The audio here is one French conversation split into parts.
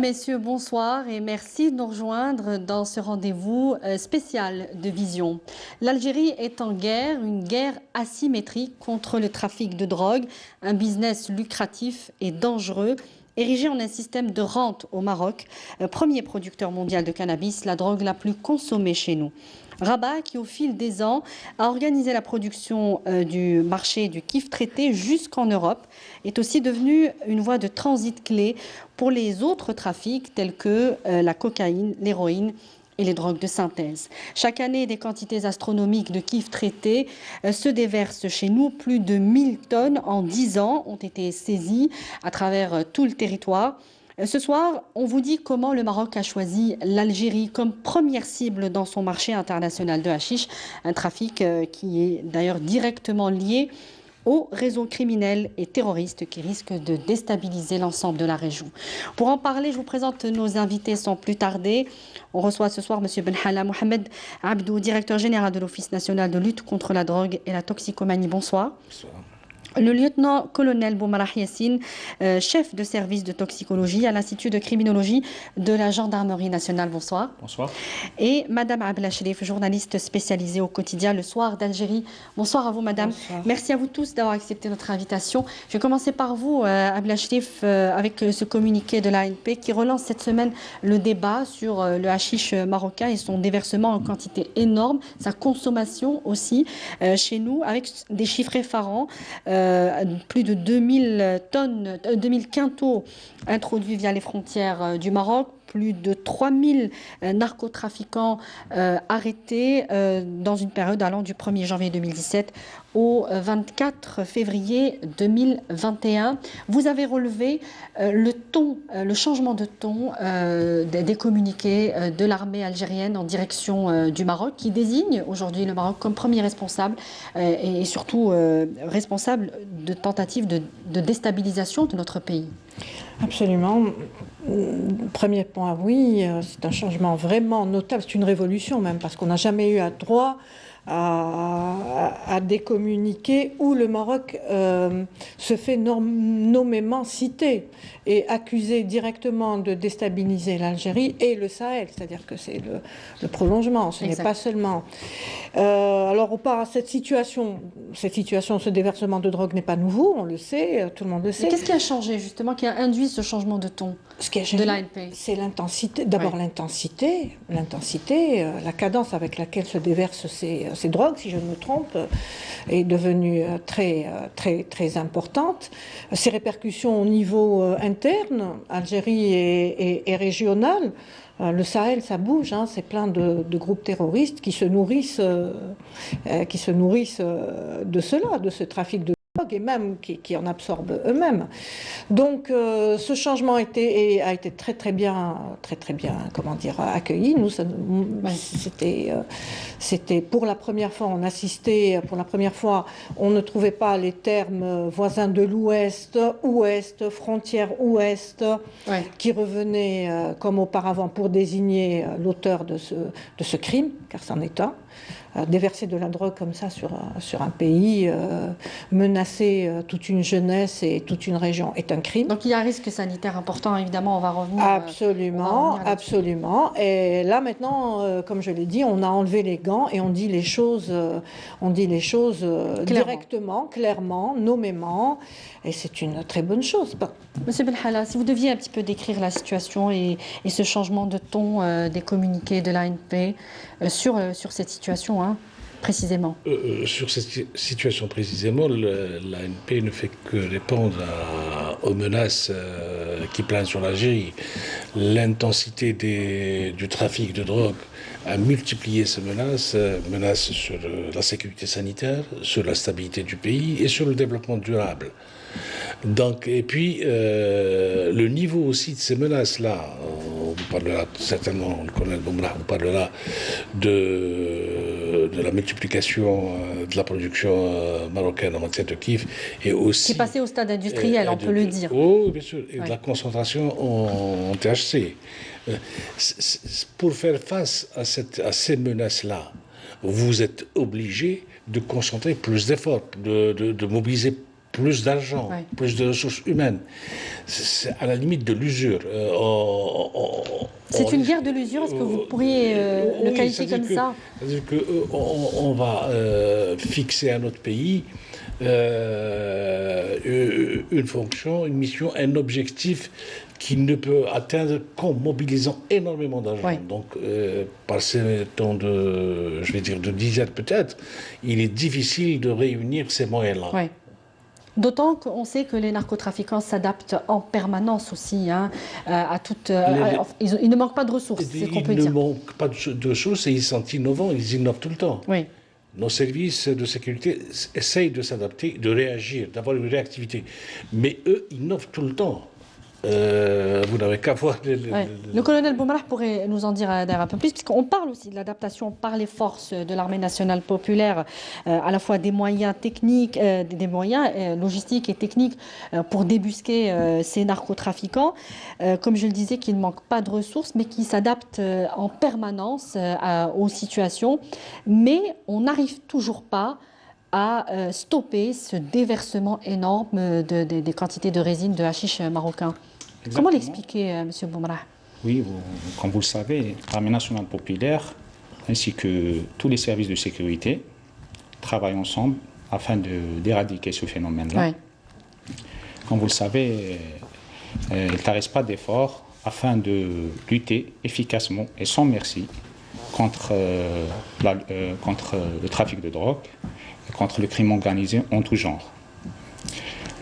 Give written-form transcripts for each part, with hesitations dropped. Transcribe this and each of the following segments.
Messieurs, bonsoir et merci de nous rejoindre dans ce rendez-vous spécial de Vision. L'Algérie est en guerre, une guerre asymétrique contre le trafic de drogue, un business lucratif et dangereux, érigé en un système de rente au Maroc, premier producteur mondial de cannabis, la drogue la plus consommée chez nous. Rabat, qui au fil des ans a organisé la production du marché du kiff traité jusqu'en Europe, est aussi devenu une voie de transit clé pour les autres trafics tels que la cocaïne, l'héroïne et les drogues de synthèse. Chaque année, des quantités astronomiques de kiff traité se déversent chez nous. Plus de 1000 tonnes en 10 ans ont été saisies à travers tout le territoire. Ce soir, on vous dit comment le Maroc a choisi l'Algérie comme première cible dans son marché international de hashish, un trafic qui est d'ailleurs directement lié aux réseaux criminels et terroristes qui risquent de déstabiliser l'ensemble de la région. Pour en parler, je vous présente nos invités sans plus tarder. On reçoit ce soir M. Benhala Mohamed Abdou, directeur général de l'Office national de lutte contre la drogue et la toxicomanie. Bonsoir. Bonsoir. Le lieutenant-colonel Boumarah Yassine, chef de service de toxicologie à l'Institut de criminologie de la Gendarmerie nationale. Bonsoir. Bonsoir. Et Madame Abla Sherif, journaliste spécialisée au quotidien Le Soir d'Algérie. Bonsoir à vous, Madame. Bonsoir. Merci à vous tous d'avoir accepté notre invitation. Je vais commencer par vous, Abla Sherif, avec ce communiqué de l'ANP qui relance cette semaine le débat sur le hashish marocain et son déversement en quantité énorme, sa consommation aussi chez nous, avec des chiffres effarants. Plus de 2000 tonnes, 2000 quintaux introduits via les frontières du Maroc, plus de 3000 narcotrafiquants arrêtés dans une période allant du 1er janvier 2017 au 24 février 2021. Vous avez relevé le changement de ton des communiqués de l'armée algérienne en direction du Maroc, qui désigne aujourd'hui le Maroc comme premier responsable et surtout responsable de tentatives de déstabilisation de notre pays. Absolument. Premier point, oui, c'est un changement vraiment notable, c'est une révolution même, parce qu'on n'a jamais eu à droit à des communiqués où le Maroc se fait nommément citer et accusé directement de déstabiliser l'Algérie et le Sahel, c'est-à-dire que c'est le prolongement, ce n'est pas seulement. Alors, cette situation, ce déversement de drogue n'est pas nouveau, on le sait, tout le monde le sait. Qu'est-ce qui a changé justement, qui a induit ce changement de ton de l'ANP? C'est l'intensité, d'abord l'intensité, la cadence avec laquelle se déversent ces drogues, si je ne me trompe, est devenue très importante. Ses répercussions au niveau interne, Algérie et régional. Le Sahel, ça bouge, hein, c'est plein de groupes terroristes qui se nourrissent de cela, de ce trafic de drogue et même qui en absorbent eux-mêmes. Donc ce changement a été très bien, comment dire, accueilli. Nous, c'était pour la première fois, on assistait, pour la première fois, on ne trouvait pas les termes voisins de l'Ouest, Ouest, frontière Ouest, qui revenaient comme auparavant pour désigner l'auteur de ce crime, car c'en est un. Déverser de la drogue comme ça sur un pays, menacer toute une jeunesse et toute une région est un crime. Donc il y a un risque sanitaire important, évidemment, on va revenir. Absolument. Et là maintenant, comme je l'ai dit, on a enlevé les gants et on dit les choses directement, clairement, nommément, et c'est une très bonne chose. Monsieur Benhala, si vous deviez un petit peu décrire la situation et ce changement de ton des communiqués de l'ANP sur cette situation, hein, précisément. Sur cette situation précisément, l'ANP ne fait que répondre aux menaces qui planent sur l'Algérie. L'intensité du trafic de drogue a multiplié ces menaces sur la sécurité sanitaire, sur la stabilité du pays et sur le développement durable. Donc, et puis, le niveau aussi de ces menaces-là, on vous parlera certainement, le colonel Boumarah vous parlera de la multiplication de la production marocaine en matière de kiff et aussi... Qui est passé au stade industriel, on peut le dire. Oh, bien sûr, et de la concentration en THC. Pour faire face à ces menaces-là, vous êtes obligé de concentrer plus d'efforts, de mobiliser plus d'argent, plus de ressources humaines. C'est à la limite de l'usure. C'est une guerre de l'usure, est-ce que vous pourriez le qualifier comme ça? C'est-à-dire qu'on va fixer à notre pays une fonction, une mission, un objectif qui ne peut atteindre qu'en mobilisant énormément d'argent. Donc, par ces temps de, je vais dire, de dizaines peut-être, il est difficile de réunir ces moyens-là. D'autant qu'on sait que les narcotrafiquants s'adaptent en permanence aussi à toute... ils ne manquent pas de ressources, c'est ce qu'on peut dire. Ils ne manquent pas de ressources et ils sont innovants, ils innovent tout le temps. Nos services de sécurité essayent de s'adapter, de réagir, d'avoir une réactivité. Mais eux, ils innovent tout le temps. Vous n'avez qu'à voir... Le colonel Boumarah pourrait nous en dire un peu plus, puisqu'on parle aussi de l'adaptation par les forces de l'armée nationale populaire, à la fois des moyens techniques, des moyens logistiques et techniques pour débusquer ces narcotrafiquants. Comme je le disais, qui ne manquent pas de ressources, mais qui s'adaptent en permanence aux situations. Mais on n'arrive toujours pas à stopper ce déversement énorme des quantités de résine de hashish marocain. Exactement. Comment l'expliquer, M. Boumarah? Oui, comme vous le savez, l'armée nationale populaire ainsi que tous les services de sécurité travaillent ensemble afin d'éradiquer ce phénomène-là. Comme vous le savez, ils ne tarissent pas d'efforts afin de lutter efficacement et sans merci contre le trafic de drogue, contre le crime organisé en tout genre.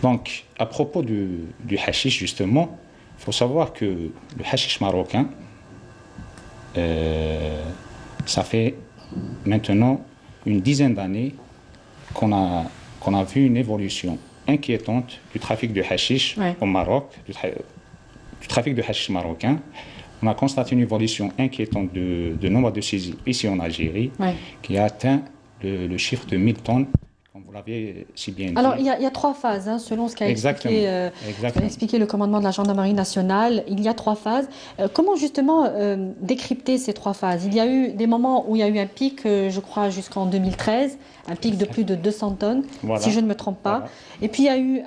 Donc, à propos du hashish, justement, il faut savoir que le hashish marocain, ça fait maintenant une dizaine d'années qu'on a vu une évolution inquiétante du trafic de hashish au Maroc, du trafic de hashish marocain. On a constaté une évolution inquiétante de nombre de saisies ici en Algérie, qui a atteint le chiffre de 1000 tonnes, comme vous l'avez si bien dit. Alors, il y a trois phases, selon ce qu'a expliqué le commandement de la gendarmerie nationale. Il y a trois phases. Comment justement décrypter ces trois phases? Il y a eu des moments où il y a eu un pic, je crois, jusqu'en 2013, un pic de plus de 200 tonnes, si je ne me trompe pas. Et puis il y a eu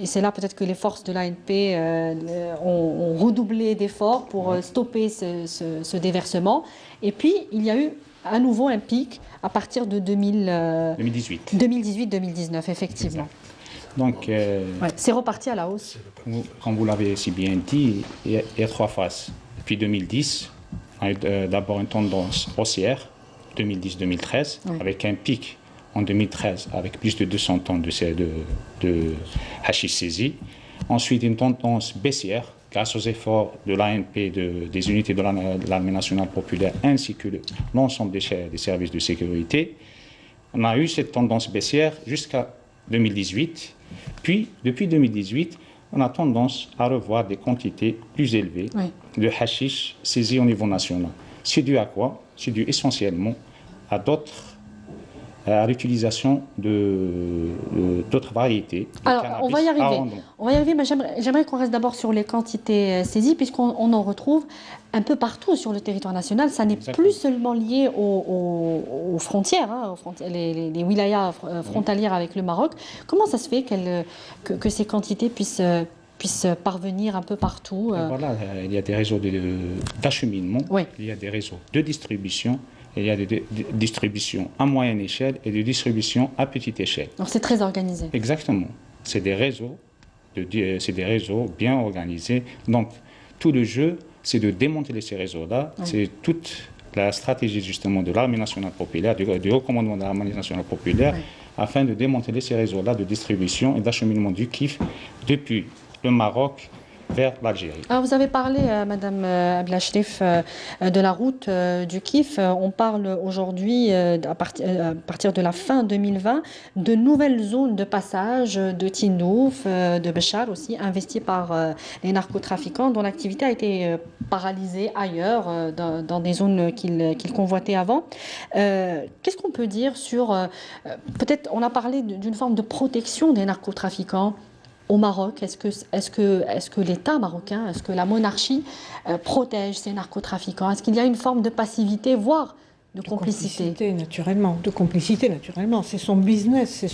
et c'est là peut-être que les forces de l'ANP ont redoublé d'efforts pour stopper ce déversement. Et puis il y a eu à nouveau un pic à partir de 2018-2019, effectivement. Donc, c'est reparti à la hausse. Comme vous l'avez si bien dit, il y a trois phases. Depuis 2010, on a eu d'abord une tendance haussière, 2010-2013, avec un pic en 2013 avec plus de 200 tonnes de hashish saisi. Ensuite, une tendance baissière, grâce aux efforts de l'ANP, des unités de l'armée nationale populaire, ainsi que l'ensemble des services de sécurité. On a eu cette tendance baissière jusqu'à 2018. Puis, depuis 2018, on a tendance à revoir des quantités plus élevées de hashish saisi au niveau national. C'est dû à quoi? C'est dû essentiellement à l'utilisation d'autres variétés. Alors, on va y arriver, mais j'aimerais qu'on reste d'abord sur les quantités saisies, puisqu'on en retrouve un peu partout sur le territoire national. Ça n'est plus seulement lié aux frontières, les wilayas frontalières avec le Maroc. Comment ça se fait que ces quantités puissent parvenir un peu partout Voilà, il y a des réseaux d'acheminement, il y a des réseaux de distribution. Il y a des distributions à moyenne échelle et des distributions à petite échelle. Donc c'est très organisé. Exactement. C'est des réseaux bien organisés. Donc tout le jeu, c'est de démanteler ces réseaux-là. C'est toute la stratégie justement de l'armée nationale populaire, du haut commandement de l'armée nationale populaire, afin de démanteler ces réseaux-là de distribution et d'acheminement du KIF depuis le Maroc vers l'Algérie. Alors vous avez parlé, Madame Abdelachrif, de la route du KIF. On parle aujourd'hui, à partir de la fin 2020, de nouvelles zones de passage de Tindouf, de Béchar aussi, investies par les narcotrafiquants, dont l'activité a été paralysée ailleurs, dans des zones qu'ils convoitaient avant. Qu'est-ce qu'on peut dire sur... peut-être, on a parlé d'une forme de protection des narcotrafiquants au Maroc. Est-ce que l'État marocain, est-ce que la monarchie protège ces narcotrafiquants? Est-ce qu'il y a une forme de passivité, voire De complicité. Naturellement. De complicité, naturellement. C'est son business,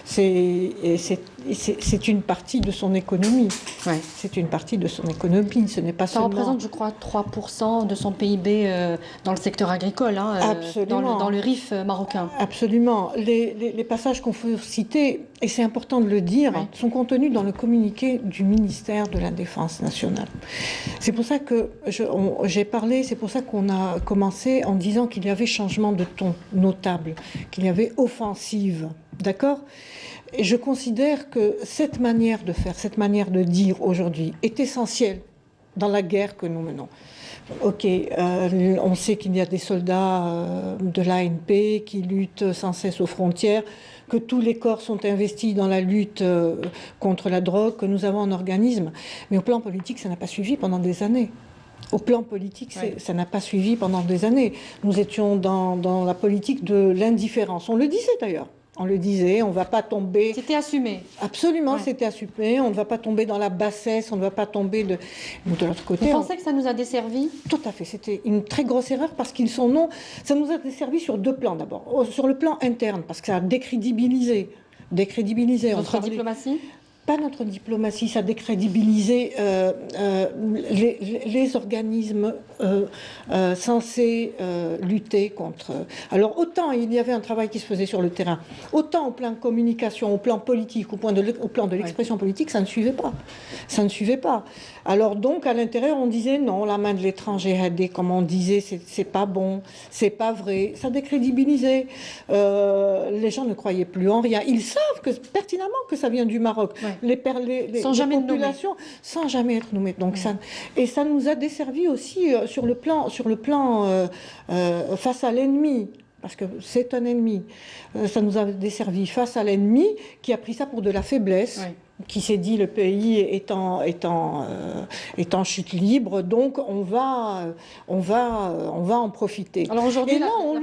c'est une partie de son économie. Ouais. C'est une partie de son économie. Ce n'est pas Ça seulement... représente, je crois, 3% de son PIB dans le secteur agricole, hein, dans le RIF marocain. Absolument. Les passages qu'on faut citer, et c'est important de le dire, sont contenus dans le communiqué du ministère de la Défense nationale. C'est pour ça que j'ai parlé, c'est pour ça qu'on a commencé en disant qu'il y avait changement de ton notable, qu'il y avait offensive. D'accord ? Et je considère que cette manière de faire, cette manière de dire aujourd'hui est essentielle dans la guerre que nous menons. Ok, on sait qu'il y a des soldats de l'ANP qui luttent sans cesse aux frontières, que tous les corps sont investis dans la lutte contre la drogue, que nous avons un organisme. Mais au plan politique, ça n'a pas suivi pendant des années. Au plan politique, ça n'a pas suivi pendant des années. Nous étions dans la politique de l'indifférence. On le disait d'ailleurs. On le disait, on ne va pas tomber... C'était assumé. Absolument, c'était assumé. On ne va pas tomber dans la bassesse, on ne va pas tomber de l'autre côté. Vous pensez que ça nous a desservi ? Tout à fait. C'était une très grosse erreur parce qu'ils sont non... Ça nous a desservi sur deux plans d'abord. Sur le plan interne, parce que ça a décrédibilisé. Notre diplomatie ? Pas notre diplomatie, ça a décrédibilisé les organismes censés lutter contre... Alors autant il y avait un travail qui se faisait sur le terrain, autant au plan de communication, au plan politique, au plan de l'expression politique, ça ne suivait pas. Ça ne suivait pas. Alors donc à l'intérieur on disait non, la main de l'étranger, comme on disait, c'est pas bon, c'est pas vrai. Ça décrédibilisait. Les gens ne croyaient plus en rien. Ils savent pertinemment que ça vient du Maroc. Les populations sans jamais être nommées. Donc ça nous a desservi aussi sur le plan face à l'ennemi. Parce que c'est un ennemi. Ça nous a desservi face à l'ennemi qui a pris ça pour de la faiblesse, qui s'est dit le pays est en chute libre, donc on va en profiter. Alors aujourd'hui, et là on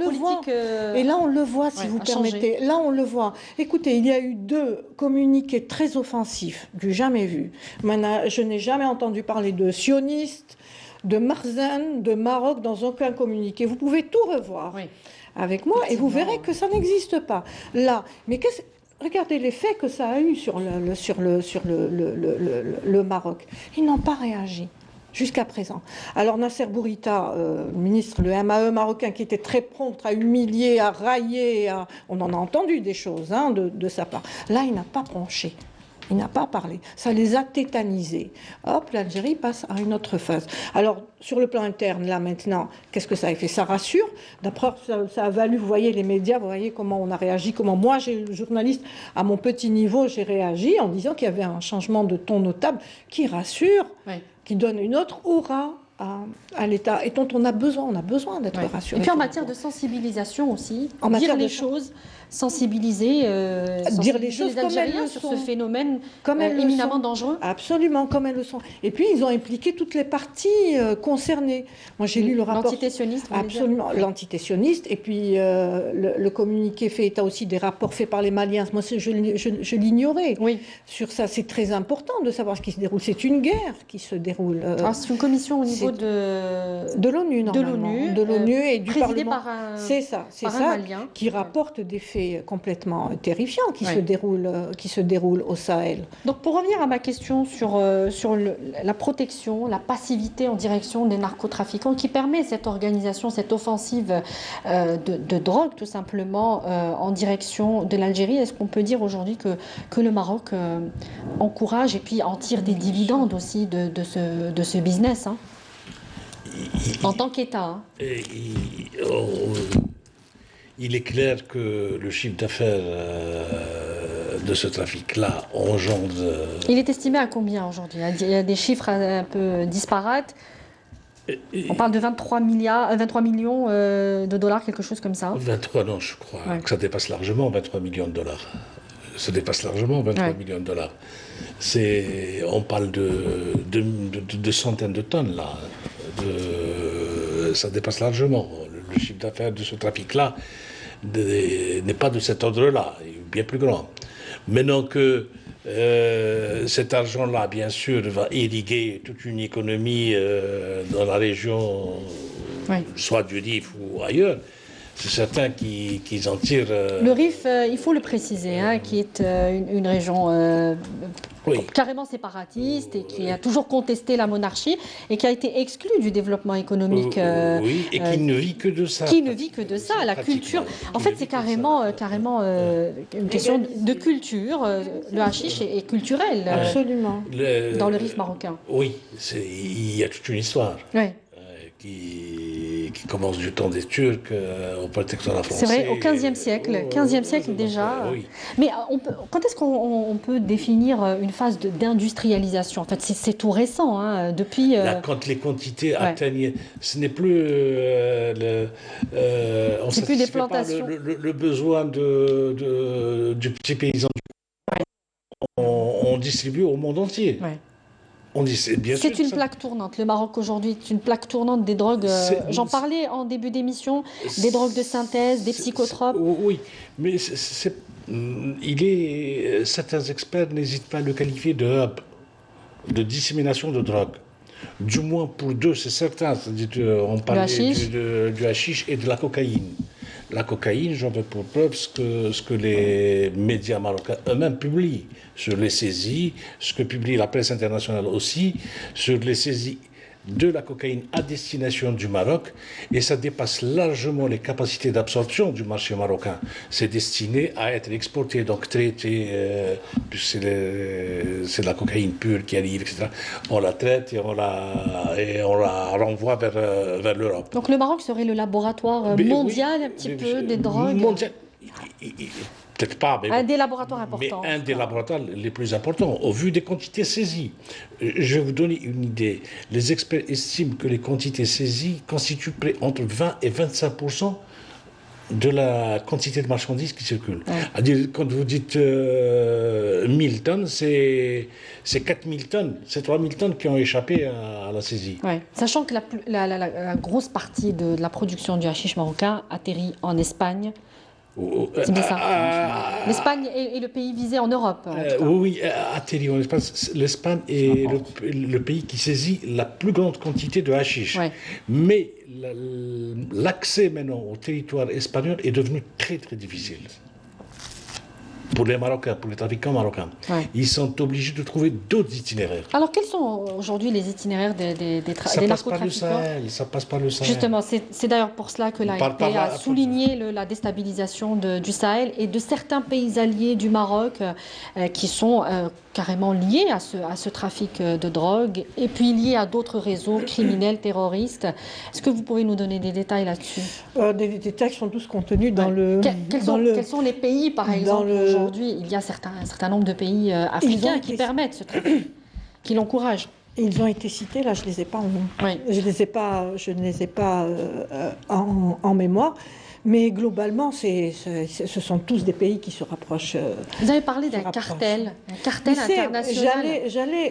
le voit, si vous permettez. Là on le voit. Écoutez, il y a eu 2 communiqués très offensifs du jamais vu. Je n'ai jamais entendu parler de sionistes, de Marzen, de Maroc dans aucun communiqué. Vous pouvez tout revoir avec moi et vous verrez que ça n'existe pas là. Mais regardez l'effet que ça a eu sur le Maroc. Ils n'ont pas réagi jusqu'à présent. Alors Nasser Bourita, ministre, le MAE marocain, qui était très prompt à humilier, à railler, on en a entendu des choses de sa part. Là, il n'a pas penché. Il n'a pas parlé. Ça les a tétanisés. Hop, l'Algérie passe à une autre phase. Alors, sur le plan interne, là, maintenant, qu'est-ce que ça a fait? Ça rassure. D'après, ça a valu, vous voyez, les médias, vous voyez comment on a réagi, comment moi, journaliste, à mon petit niveau, j'ai réagi en disant qu'il y avait un changement de ton notable qui rassure, qui donne une autre aura à l'État et dont on a besoin d'être rassuré. Et puis en matière de sensibilisation aussi, dire les choses, sensibiliser les Algériens sur ce phénomène éminemment dangereux. Absolument, comme elles le sont. Et puis ils ont impliqué toutes les parties concernées. Moi j'ai lu le rapport... L'antité-sioniste. Absolument, l'antité-sioniste. Et puis le communiqué fait état aussi des rapports faits par les Maliens. Moi je l'ignorais. Oui. Sur ça, c'est très important de savoir ce qui se déroule. C'est une guerre qui se déroule. C'est une commission au niveau de l'ONU, normalement. De l'ONU et du Parlement. Par un, c'est ça, Malien. Qui rapporte des faits complètement terrifiants qui se déroulent au Sahel. Donc pour revenir à ma question sur la protection, la passivité en direction des narcotrafiquants qui permet cette organisation, cette offensive de drogue tout simplement en direction de l'Algérie, est-ce qu'on peut dire aujourd'hui que le Maroc encourage et puis en tire des dividendes aussi de ce business en tant qu'État Il est clair que le chiffre d'affaires de ce trafic-là engendre... Il est estimé à combien aujourd'hui? Il y a des chiffres un peu disparates. On parle de 23 millions de dollars, quelque chose comme ça. 23, non, je crois que ça dépasse largement 23 millions de dollars. Ça dépasse largement 23 millions de dollars. On parle de centaines de tonnes, là. Ça dépasse largement. Le chiffre d'affaires de ce trafic-là n'est pas de cet ordre-là, il est bien plus grand. Maintenant que cet argent-là, bien sûr, va irriguer toute une économie dans la région soit du Rif ou ailleurs, c'est certain qu'ils en tirent... Le Rif, il faut le préciser, qui est une région carrément séparatiste et qui a toujours contesté la monarchie et qui a été exclue du développement économique. Oui, et qui ne vit que de ça. Qui ne vit que de ça, la culture. En fait, c'est carrément une question de culture. Le hashish est culturel. Absolument. Dans le Rif marocain. Oui, il y a toute une histoire. Oui. Qui commence du temps des Turcs au protectorat français. C'est vrai, au XVe siècle. 15e siècle déjà. Oui. Mais quand est-ce qu'on peut définir une phase d'industrialisation? En fait, c'est tout récent, depuis... Là, quand les quantités atteignent... Ce n'est plus... on c'est plus des plantations. Le besoin du petit paysan. On distribue au monde entier. Ouais. C'est une plaque tournante. Le Maroc aujourd'hui est une plaque tournante des drogues. J'en parlais en début d'émission, des drogues de synthèse, des psychotropes. Oui, mais certains experts n'hésitent pas à le qualifier de hub, de dissémination de drogue. Du moins pour deux, c'est certain. On parlait du hashish et de la cocaïne. La cocaïne, j'en veux pour preuve ce que les médias marocains eux-mêmes publient sur les saisies, ce que publie la presse internationale aussi, sur les saisies de la cocaïne à destination du Maroc, et ça dépasse largement les capacités d'absorption du marché marocain. C'est destiné à être exporté, donc traité, puisque c'est de la cocaïne pure qui arrive, etc. On la traite et on la renvoie vers l'Europe. Donc le Maroc serait le laboratoire mondial un petit peu des drogues. Mondial. Peut-être pas, mais des laboratoires importants. Mais un des laboratoires les plus importants, au vu des quantités saisies. Je vais vous donner une idée. Les experts estiment que les quantités saisies constituent entre 20 et 25% de la quantité de marchandises qui circulent. C'est-à-dire, quand vous dites 1000 tonnes, c'est 4000 tonnes, c'est 3000 tonnes qui ont échappé à la saisie. Ouais. Sachant que la grosse partie de la production du hashish marocain atterrit en Espagne. C'est bien ça. L'Espagne est le pays visé en Europe. Oui, atterri en Espagne. L'Espagne est le pays qui saisit la plus grande quantité de hashish. Ouais. Mais l'accès maintenant au territoire espagnol est devenu très très difficile. Pour les Marocains, pour les trafiquants marocains. Ouais. Ils sont obligés de trouver d'autres itinéraires. Alors, quels sont aujourd'hui les itinéraires des narcotrafiquants? Ça passe par le Sahel. Justement, c'est d'ailleurs pour cela que l'AFP a souligné la déstabilisation du Sahel et de certains pays alliés du Maroc qui sont carrément liés à ce trafic de drogue et puis liés à d'autres réseaux criminels, terroristes. Est-ce que vous pourriez nous donner des détails là-dessus? Des détails qui sont tous contenus dans le... Quels sont les pays, par exemple, aujourd'hui? Il y a un certain nombre de pays africains qui permettent ce trafic, qui l'encouragent. Ils ont été cités, là je ne les ai pas en nom. Oui. Je ne les ai pas en mémoire. Mais globalement, ce sont tous des pays qui se rapprochent. Vous avez parlé d'un cartel international.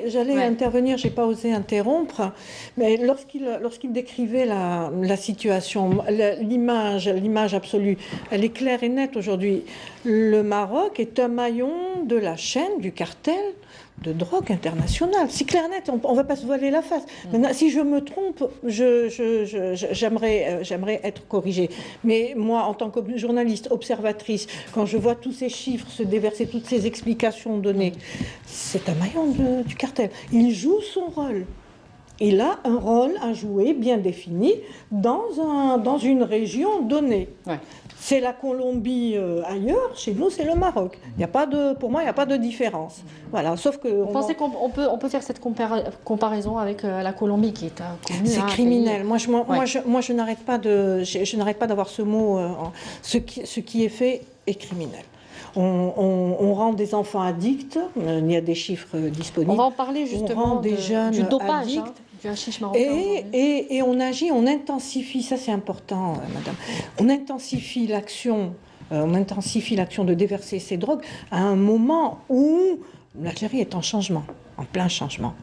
J'allais intervenir, je n'ai pas osé interrompre, mais lorsqu'il décrivait la situation, l'image absolue, elle est claire et nette aujourd'hui. Le Maroc est un maillon de la chaîne du cartel de drogue internationale. C'est clair net, on ne va pas se voiler la face. Maintenant, si je me trompe, j'aimerais être corrigée. Mais moi, en tant que journaliste, observatrice, quand je vois tous ces chiffres se déverser, toutes ces explications données, c'est un maillon du cartel. Il joue son rôle. Il a un rôle à jouer bien défini dans une région donnée. Ouais. C'est la Colombie ailleurs, chez nous c'est le Maroc. Pour moi, il n'y a pas de différence. Voilà, sauf que... Vous pensez qu'on peut faire cette comparaison avec la Colombie qui est connue? C'est criminel. Moi, je n'arrête pas d'avoir ce mot. Ce qui est fait est criminel. On rend des enfants addicts, il y a des chiffres disponibles. On va en parler justement, on rend des jeunes du dopage, addicts. Du hashish marocain. Et on agit, on intensifie, ça c'est important, madame, on intensifie l'action de déverser ces drogues à un moment où l'Algérie est en changement, en plein changement.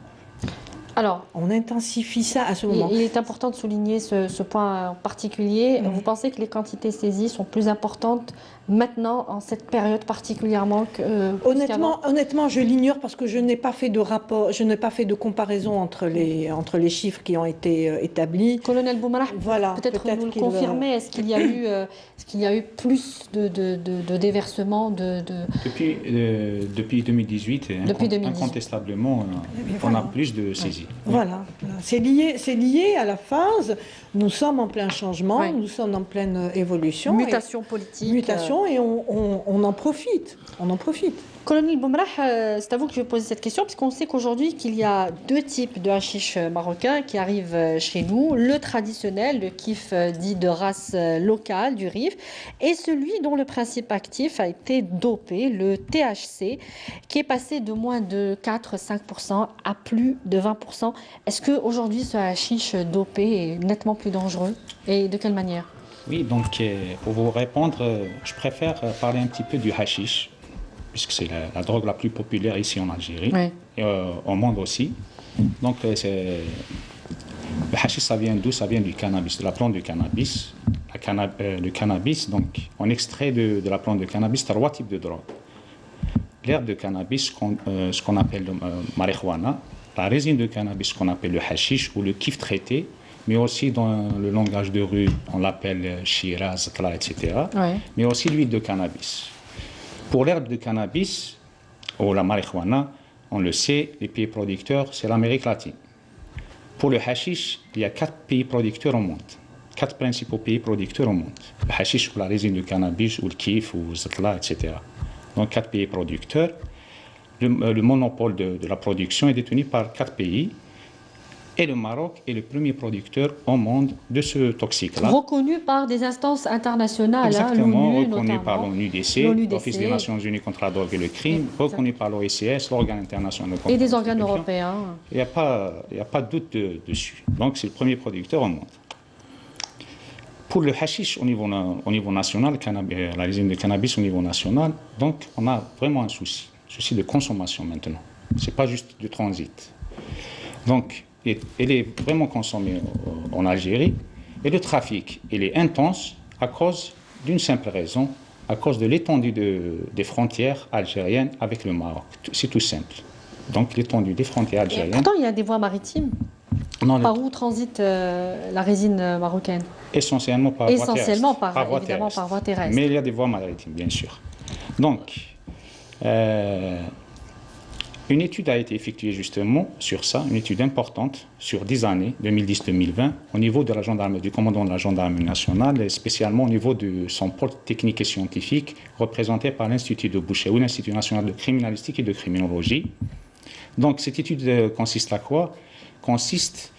Alors, on intensifie ça à ce moment. il est important de souligner ce point en particulier. Vous pensez que les quantités saisies sont plus importantes maintenant, en cette période particulièrement que Honnêtement, je l'ignore parce que je n'ai pas fait de rapport, je n'ai pas fait de comparaison entre les chiffres qui ont été établis. Colonel Boumarah, Voilà, peut-être nous le confirmer. Est-ce qu'il y a eu plus de déversements Depuis 2018, incontestablement, on a plus de saisies. Voilà, c'est lié à la phase. Nous sommes en plein changement, Ouais. nous sommes en pleine évolution. Mutation politique. Mutation et on en profite. On en profite. Colonel Boumarah, c'est à vous que je vais poser cette question, puisqu'on sait qu'aujourd'hui qu'il y a deux types de hashish marocain qui arrivent chez nous. Le traditionnel, le kif dit de race locale du Rif, et celui dont le principe actif a été dopé, le THC, qui est passé de moins de 4-5% à plus de 20%. Est-ce qu'aujourd'hui ce hashish dopé est nettement plus dangereux, et de quelle manière? Oui, donc pour vous répondre, je préfère parler un petit peu du hashish, puisque c'est la drogue la plus populaire ici en Algérie, Oui. et au monde aussi. Donc le hashish, ça vient d'où? Ça vient du cannabis, de la plante du cannabis. Le cannabis, donc on extrait de la plante de cannabis trois types de drogues. L'herbe de cannabis, ce qu'on appelle le marijuana, la résine de cannabis, qu'on appelle le hashish ou le kif traité, mais aussi dans le langage de rue, on l'appelle shiraz, tla, etc. Ouais. Mais aussi l'huile de cannabis. Pour l'herbe de cannabis, ou la marijuana, on le sait, les pays producteurs, c'est l'Amérique latine. Pour le hashish, il y a 4 pays producteurs au monde. 4 principaux pays producteurs au monde. Le hashish ou la résine de cannabis, ou le kif, ou le zatla, etc. Donc 4 pays producteurs. Le monopole de la production est détenu par 4 pays. Et le Maroc est le premier producteur au monde de ce toxique-là. Reconnu par des instances internationales, Exactement, l'ONU reconnu notamment. par l'ONUDC, l'Office des Nations Unies contre la drogue et le crime, reconnu par l'OICS, l'Organe international de contre Et des la organes prostitution. européens. Il n'y a pas de doute dessus. Donc c'est le premier producteur au monde. Pour le hashish au niveau national, la résine de cannabis au niveau national, donc on a vraiment un souci de consommation maintenant. Ce n'est pas juste du transit. Donc, elle est vraiment consommée en Algérie et le trafic, il est intense à cause d'une simple raison, à cause de l'étendue des frontières algériennes avec le Maroc. C'est tout simple. Donc, l'étendue des frontières algériennes. Pourtant, il y a des voies maritimes. Non, Par où transite la résine marocaine? Essentiellement par voie terrestre. Essentiellement, voie évidemment, terrestre. par voie terrestre. Mais il y a des voies maritimes, bien sûr. Donc, une étude a été effectuée justement sur ça, une étude importante sur 10 années, 2010-2020, au niveau de la gendarmerie, du commandant de la gendarmerie nationale, et spécialement au niveau de son pôle technique et scientifique, représenté par l'Institut de Boucher, ou l'Institut national de criminalistique et de criminologie. Donc, cette étude consiste à quoi? Consiste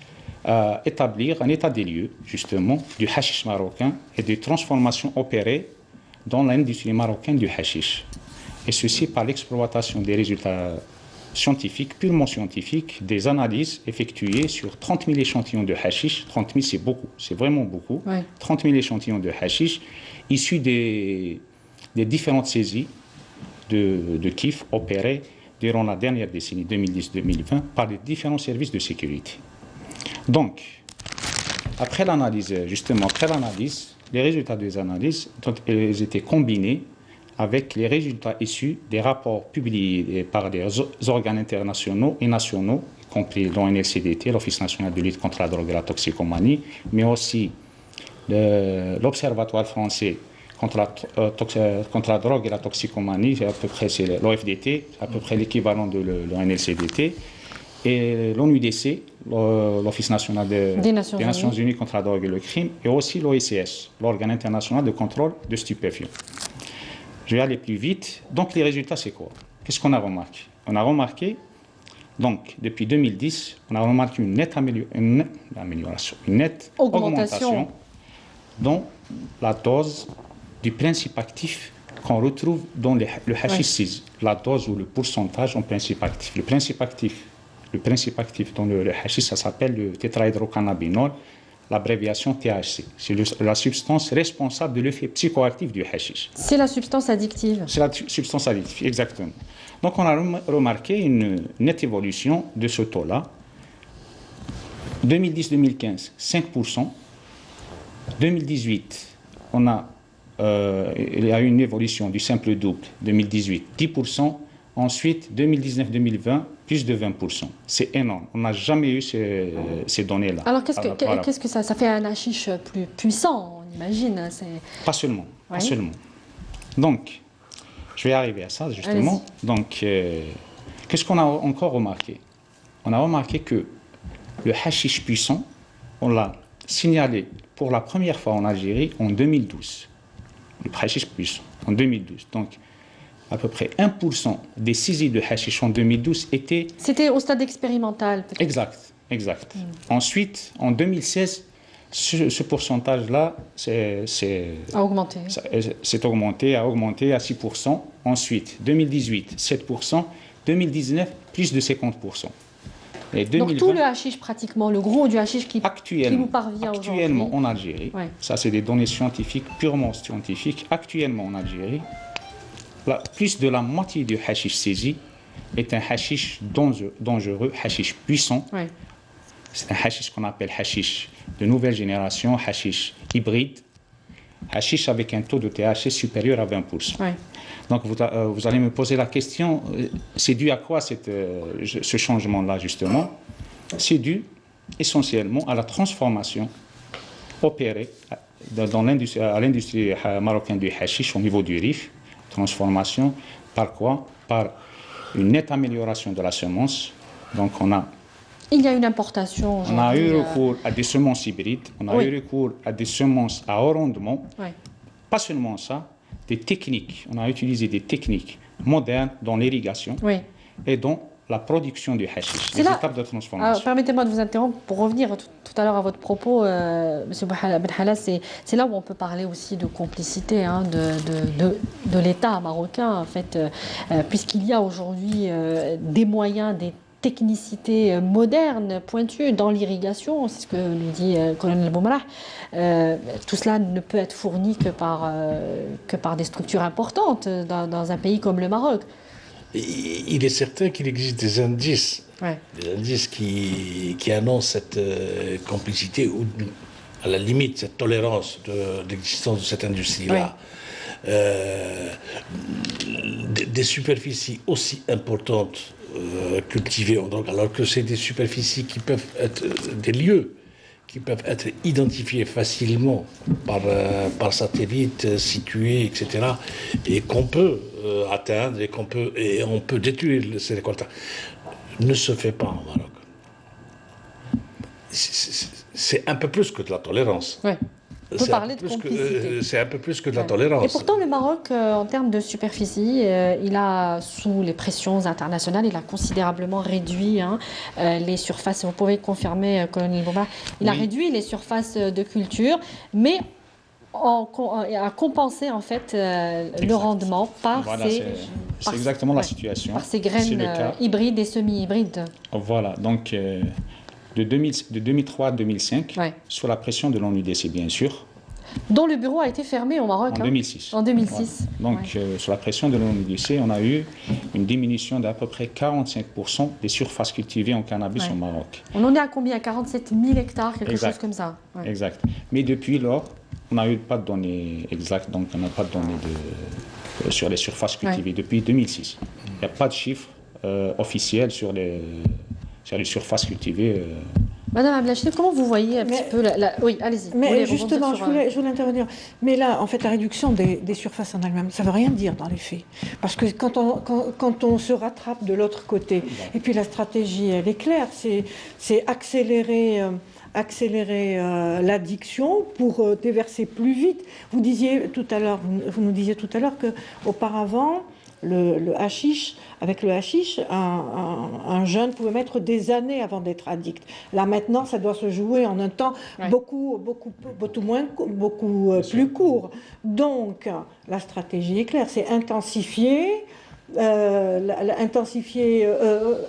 à établir un état des lieux, justement, du hashish marocain et des transformations opérées dans l'industrie marocaine du hashish. Et ceci par l'exploitation des résultats scientifiques, purement scientifiques, des analyses effectuées sur 30 000 échantillons de hashish. 30 000, c'est beaucoup, c'est vraiment beaucoup. Ouais. 30 000 échantillons de hashish issus des différentes saisies de kif opérées durant la dernière décennie 2010-2020 par les différents services de sécurité. Donc, après l'analyse, les résultats des analyses, ils étaient combinés avec les résultats issus des rapports publiés par des organes internationaux et nationaux, y compris l'ONLCDT, l'Office national de lutte contre la drogue et la toxicomanie, mais aussi l'Observatoire français contre la drogue et la toxicomanie, à peu près c'est l'OFDT, à peu près l'équivalent de l'ONLCDT, et l'ONUDC, l'Office national des Nations Unies contre la drogue et le crime, et aussi l'OICS, l'Organe international de contrôle de stupéfiants. Je vais aller plus vite. Donc, les résultats, c'est quoi? Qu'est-ce qu'on a remarqué? On a remarqué, donc, depuis 2010, on a remarqué une nette amélioration, une nette augmentation dans la dose du principe actif qu'on retrouve dans le hashish 6, la dose ou le pourcentage en principe actif. Le principe actif dans le hashish, ça s'appelle le tétrahydrocannabinol, l'abréviation THC. C'est la substance responsable de l'effet psychoactif du hashish. C'est la substance addictive. C'est la substance addictive, exactement. Donc on a remarqué une nette évolution de ce taux-là 2010-2015, 5%. 2018, il y a eu une évolution du simple double. 2018, 10%. Ensuite, 2019-2020, plus de 20%. C'est énorme. On n'a jamais eu ces données-là. Alors, qu'est-ce que ça fait un hashish plus puissant, on imagine? Pas seulement. Pas seulement. Donc, je vais arriver à ça, justement. Donc, qu'est-ce qu'on a encore remarqué? On a remarqué que le hashish puissant, on l'a signalé pour la première fois en Algérie en 2012. Le hashish puissant, en 2012. Donc, à peu près 1% des saisies de hashish en 2012 étaient... C'était au stade expérimental, peut-être. Exact, exact. Ensuite, en 2016, ce pourcentage-là a augmenté. A augmenté à 6%. Ensuite, 2018, 7%. 2019, plus de 50%. Et 2020, donc tout le hashish, pratiquement, le gros du hashish qui nous parvient aujourd'hui. Actuellement en Algérie, ça c'est des données scientifiques, purement scientifiques, actuellement en Algérie, plus de la moitié du hashish saisi est un hashish dangereux, hashish puissant. C'est un hashish qu'on appelle hashish de nouvelle génération, hashish hybride, hashish avec un taux de THC supérieur à 20%. Donc vous allez me poser la question, c'est dû à quoi ce changement-là justement? C'est dû essentiellement à la transformation opérée à l'industrie marocaine du hashish au niveau du RIF. Transformation par quoi? Par une nette amélioration de la semence. Donc il y a une importation. On a eu recours à des semences hybrides, on a eu recours à des semences à haut rendement. Pas seulement ça, des techniques. On a utilisé des techniques modernes dans l'irrigation et dans la production du hashish, les étapes de transformation. Permettez-moi de vous interrompre pour revenir tout à l'heure à votre propos, M. Benhala. C'est là où on peut parler aussi de complicité de l'État marocain, en fait, puisqu'il y a aujourd'hui des moyens, des technicité moderne, pointue dans l'irrigation, c'est ce que nous dit le colonel Boumarah. Tout cela ne peut être fourni que par des structures importantes dans un pays comme le Maroc. Il est certain qu'il existe des indices, qui annoncent cette complicité ou à la limite cette tolérance d'existence de cette industrie-là. Des superficies aussi importantes cultivées en drogue, alors que c'est des superficies qui peuvent être des lieux qui peuvent être identifiés facilement par satellite, situés, etc., et qu'on peut atteindre et on peut détruire ces récoltes. Ne se fait pas en Maroc. C'est un peu plus que de la tolérance. Ouais. On peut parler de complicité. C'est un peu plus que de la tolérance. Et pourtant, le Maroc, en termes de superficie, il a, sous les pressions internationales, il a considérablement réduit les surfaces. Vous pouvez confirmer, colonel Bouba, il a réduit les surfaces de culture, mais a compensé en fait le rendement par c'est exactement la situation. Par ces graines hybrides et semi-hybrides. Voilà, donc de 2003 à 2005, sous la pression de l'ONUDC bien sûr. Dont le bureau a été fermé au Maroc. En 2006. En 2006. Voilà. Donc sous la pression de l'ONUDC, on a eu une diminution d'à peu près 45% des surfaces cultivées en cannabis au Maroc. On en est à combien? 47 000 hectares, quelque chose comme ça. Exact. Mais depuis lors, on n'a eu pas de données exactes, donc on n'a pas de données sur les surfaces cultivées depuis 2006. Il n'y a pas de chiffres officiels sur les surfaces cultivées. Madame Ablachine, comment vous voyez un petit peu Oui, allez-y. Mais justement, je voulais intervenir. Mais là, en fait, la réduction des surfaces en elle-même, ça ne veut rien dire dans les faits. Parce que quand on se rattrape de l'autre côté, et puis la stratégie, elle est claire, c'est accélérer l'addiction pour déverser plus vite. Vous nous disiez tout à l'heure qu'auparavant, avec le hashish, un jeune pouvait mettre des années avant d'être addict. Là maintenant, ça doit se jouer en un temps beaucoup plus court. Donc, la stratégie est claire, c'est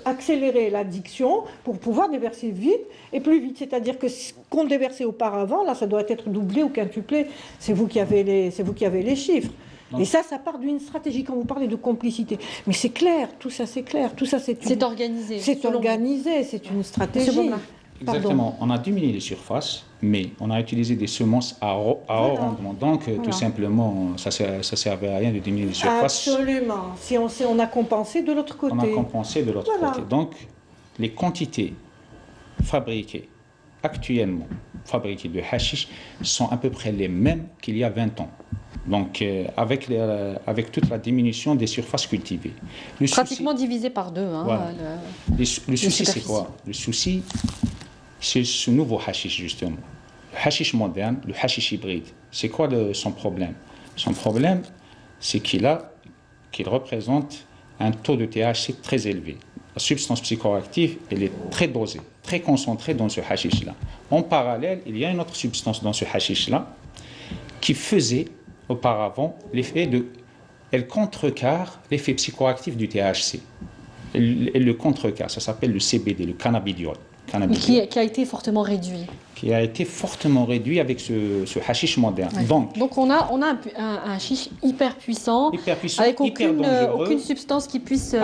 accélérer l'addiction pour pouvoir déverser vite et plus vite. C'est-à-dire que ce qu'on déversait auparavant, là, ça doit être doublé ou quintuplé. C'est vous qui avez les chiffres. Et ça part d'une stratégie, quand vous parlez de complicité. Mais c'est clair, tout ça c'est clair, tout ça c'est organisé. C'est organisé, c'est une stratégie. Exactement. On a diminué les surfaces, mais on a utilisé des semences à haut rendement. Donc, tout simplement, ça ne servait à rien de diminuer les surfaces. Absolument. Si on a compensé de l'autre côté. On a compensé de l'autre côté. Donc, les quantités fabriquées actuellement, fabriquées de hashish, sont à peu près les mêmes qu'il y a 20 ans. Donc, avec toute la diminution des surfaces cultivées. Pratiquement divisé par deux. Hein, voilà. Le souci, c'est quoi? Le souci, c'est ce nouveau hashish, justement. Le hashish moderne, le hashish hybride. C'est quoi son problème? Son problème, c'est qu'il représente un taux de THC très élevé. La substance psychoactive, elle est très dosée, très concentrée dans ce hashish-là. En parallèle, il y a une autre substance dans ce hashish-là qui faisait auparavant l'effet de... Elle contrecarre l'effet psychoactif du THC. Elle le contrecarre, ça s'appelle le CBD, le cannabidiol. Qui a été fortement réduit. Qui a été fortement réduit avec ce hashish moderne. Ouais. Donc on a un hashish hyper puissant avec aucune substance qui puisse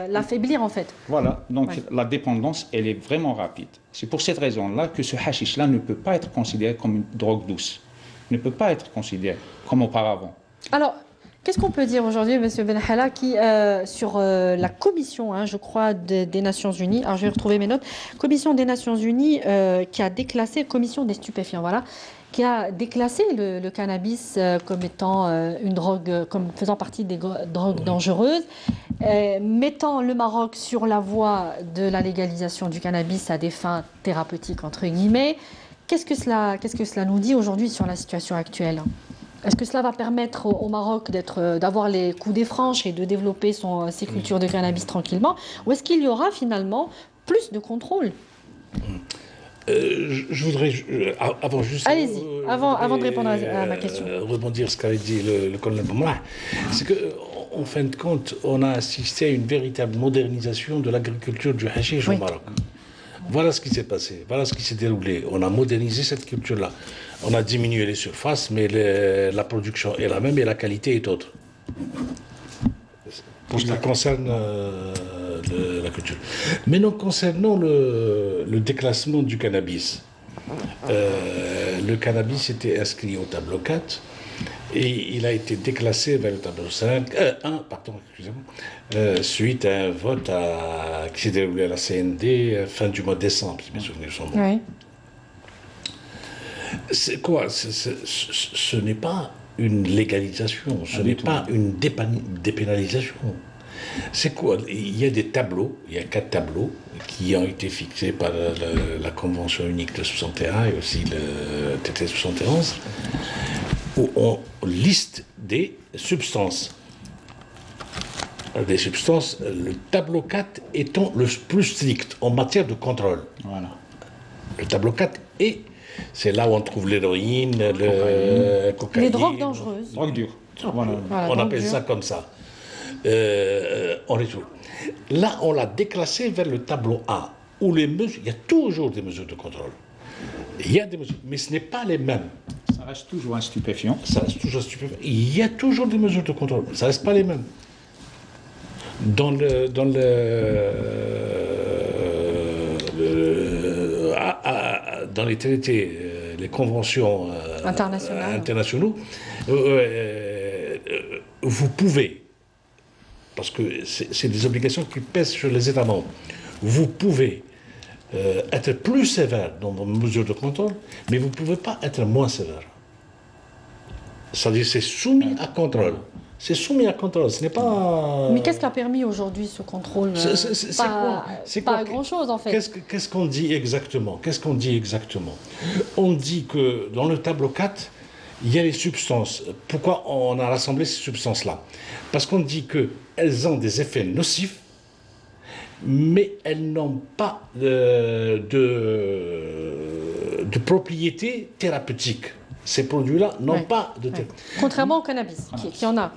l'affaiblir en fait. Voilà, donc la dépendance, elle est vraiment rapide. C'est pour cette raison-là que ce hashish-là ne peut pas être considéré comme une drogue douce. Ne peut pas être considéré comme auparavant. Alors, qu'est-ce qu'on peut dire aujourd'hui, M. Benhalla, qui, sur la commission, je crois, des Nations Unies, alors je vais retrouver mes notes, commission des Nations Unies qui a déclassé, commission des stupéfiants, voilà, qui a déclassé le cannabis comme étant une drogue, comme faisant partie des drogues dangereuses, mettant le Maroc sur la voie de la légalisation du cannabis à des fins thérapeutiques, entre guillemets. Qu'est-ce que cela nous dit aujourd'hui sur la situation actuelle ? Est-ce que cela va permettre au Maroc d'avoir les coups des franches et de développer ses cultures de cannabis tranquillement? Ou est-ce qu'il y aura finalement plus de contrôle? Je voudrais, avant juste... Allez-y, avant de répondre à ma question. Rebondir ce qu'avait dit le colonel Boumla. C'est qu'en fin de compte, on a assisté à une véritable modernisation de l'agriculture du hashish au Maroc. Voilà ce qui s'est passé, voilà ce qui s'est déroulé. On a modernisé cette culture-là. On a diminué les surfaces, mais la production est la même et la qualité est autre. Pour ce qui concerne la culture. Maintenant, concernant le déclassement du cannabis, le cannabis était inscrit au tableau 4 et il a été déclassé vers le tableau 1, suite à un vote qui s'est déroulé à la CND fin du mois de décembre, si mes souvenirs sont bons. Oui. C'est quoi? Ce n'est pas une légalisation, ce n'est pas une dépénalisation. C'est quoi? Il y a des tableaux, il y a 4 tableaux qui ont été fixés par la Convention unique de 61 et aussi le TT 71, où on liste des substances. Le tableau 4 étant le plus strict en matière de contrôle. Voilà. Le tableau 4 c'est là où on trouve l'héroïne, le cocaïne. Les drogues dangereuses. Drogue dure. Voilà, on appelle ça comme ça. On retrouve. Là, on l'a déclassé vers le tableau A, où il y a toujours des mesures de contrôle. Il y a des mesures, mais ce n'est pas les mêmes. Ça reste toujours un stupéfiant. Ça reste toujours un stupéfiant. Il y a toujours des mesures de contrôle. Ça ne reste pas les mêmes. Dans les traités, les conventions internationaux, vous pouvez, parce que c'est des obligations qui pèsent sur les États membres, vous pouvez être plus sévère dans vos mesures de contrôle, mais vous ne pouvez pas être moins sévère. C'est-à-dire c'est soumis à contrôle. C'est soumis à contrôle, ce n'est pas... Mais qu'est-ce qui a permis aujourd'hui ce contrôle? C'est pas grand-chose en fait. Qu'est-ce qu'on dit exactement? On dit que dans le tableau 4, il y a les substances. Pourquoi on a rassemblé ces substances-là? Parce qu'on dit qu'elles ont des effets nocifs, mais elles n'ont pas de propriétés thérapeutiques. Ces produits-là n'ont pas de... Contrairement au cannabis, qui en a.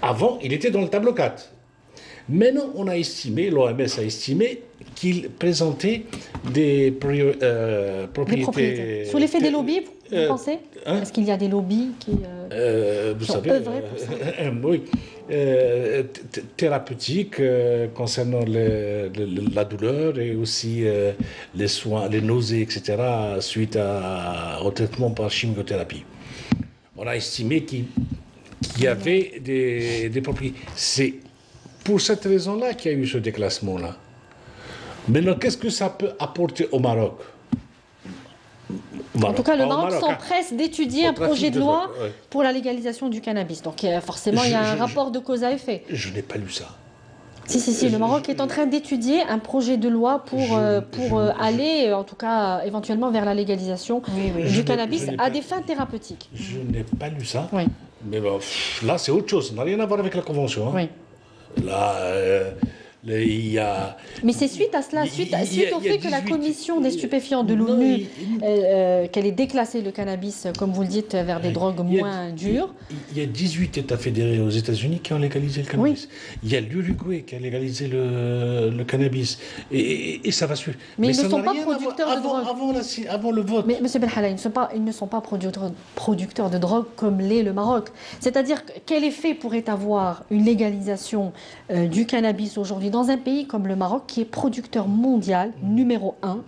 Avant, il était dans le tableau 4. Maintenant, on a estimé, l'OMS a estimé qu'il présentait des propriétés... Sous l'effet des lobbies, vous pensez Est-ce qu'il y a des lobbies qui vous ont savez, œuvré pour ça oui, thérapeutiques concernant la douleur et aussi les soins, les nausées, etc., suite au traitement par chimiothérapie. On a estimé qu'il y avait des propriétés. C'est pour cette raison-là qu'il y a eu ce déclassement-là. Maintenant, qu'est-ce que ça peut apporter au Maroc? En tout cas, le Maroc s'empresse d'étudier un projet de loi pour la légalisation du cannabis. Donc, forcément, il y a un rapport de cause à effet. Je n'ai pas lu ça. Si, le Maroc est en train d'étudier un projet de loi pour aller, en tout cas, éventuellement vers la légalisation du cannabis à des fins thérapeutiques. Je n'ai pas lu ça. Oui. Mais bon, là, c'est autre chose. Ça n'a rien à voir avec la Convention. Hein. Oui. Là, il y a... Mais c'est suite à cela, suite au fait que la commission des stupéfiants de l'ONU, qu'elle ait déclassé le cannabis, comme vous le dites, vers des drogues moins dures. Il y a 18 États fédérés aux États-Unis qui ont légalisé le cannabis. Il y a l'Uruguay qui a légalisé le cannabis. Et ça va suivre. Mais ils ça ne sont n'a pas rien à producteurs voir de drogue. Avant le vote. Mais M. Belhala, ils ne sont pas producteurs de drogue comme l'est le Maroc. C'est-à-dire, quel effet pourrait avoir une légalisation du cannabis aujourd'hui dans un pays comme le Maroc, qui est producteur mondial numéro 1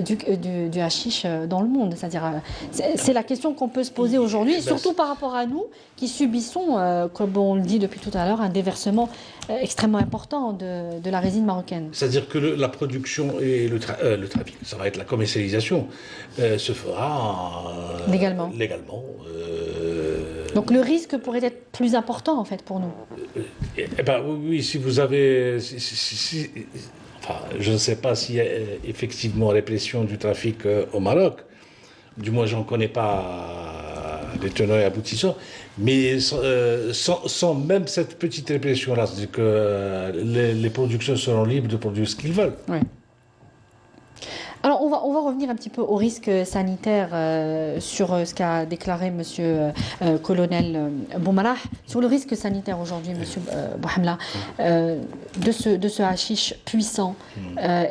du hashish dans le monde. C'est-à-dire, c'est la question qu'on peut se poser aujourd'hui, surtout par rapport à nous, qui subissons, comme on le dit depuis tout à l'heure, un déversement extrêmement important de la résine marocaine. C'est-à-dire que la production et le trafic, ça va être la commercialisation, se fera légalement. Donc le risque pourrait être plus important en fait pour nous. Oui, si vous avez... Enfin, je ne sais pas s'il y a effectivement répression du trafic au Maroc. Du moins, je n'en connais pas les tenants et aboutissants. Mais sans même cette petite répression-là, c'est-à-dire que les productions seront libres de produire ce qu'ils veulent. Oui. Alors, on va revenir un petit peu au risque sanitaire sur ce qu'a déclaré M. Colonel Boumalah, sur le risque sanitaire aujourd'hui, M. Bouhamla, de ce hashish puissant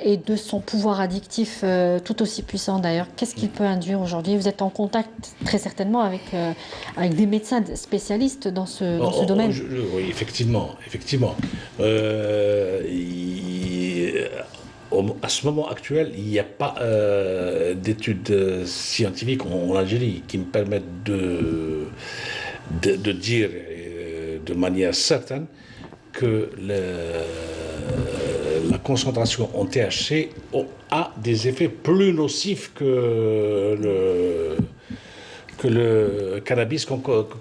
et de son pouvoir addictif tout aussi puissant d'ailleurs. Qu'est-ce qu'il peut induire aujourd'hui? Vous êtes en contact très certainement avec des médecins spécialistes dans ce domaine. Oui, effectivement. À ce moment actuel, il n'y a pas d'études scientifiques en Algérie qui me permettent de dire de manière certaine que la concentration en THC a des effets plus nocifs que le cannabis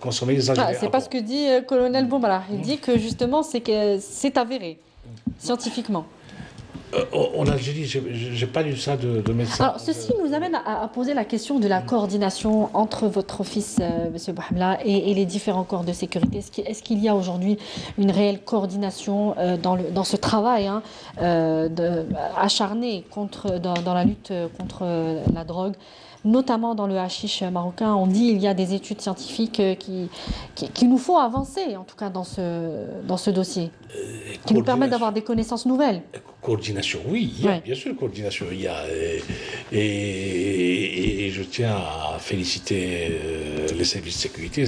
consommé les Algériens. C'est pas ce que dit Colonel Boumalah. Il dit que justement c'est avéré scientifiquement. En Algérie, je n'ai pas lu ça de médecins. Alors, ceci nous amène à poser la question de la coordination entre votre office, M. Bouhamla, et les différents corps de sécurité. Est-ce qu'il y a aujourd'hui une réelle coordination dans ce travail acharné dans la lutte contre la drogue, notamment dans le hashish marocain? On dit qu'il y a des études scientifiques qui nous font avancer, en tout cas dans ce dossier, qui nous permettent d'avoir des connaissances nouvelles. Coordination, oui, il y a bien sûr coordination. Il y a, et je tiens à féliciter les services de sécurité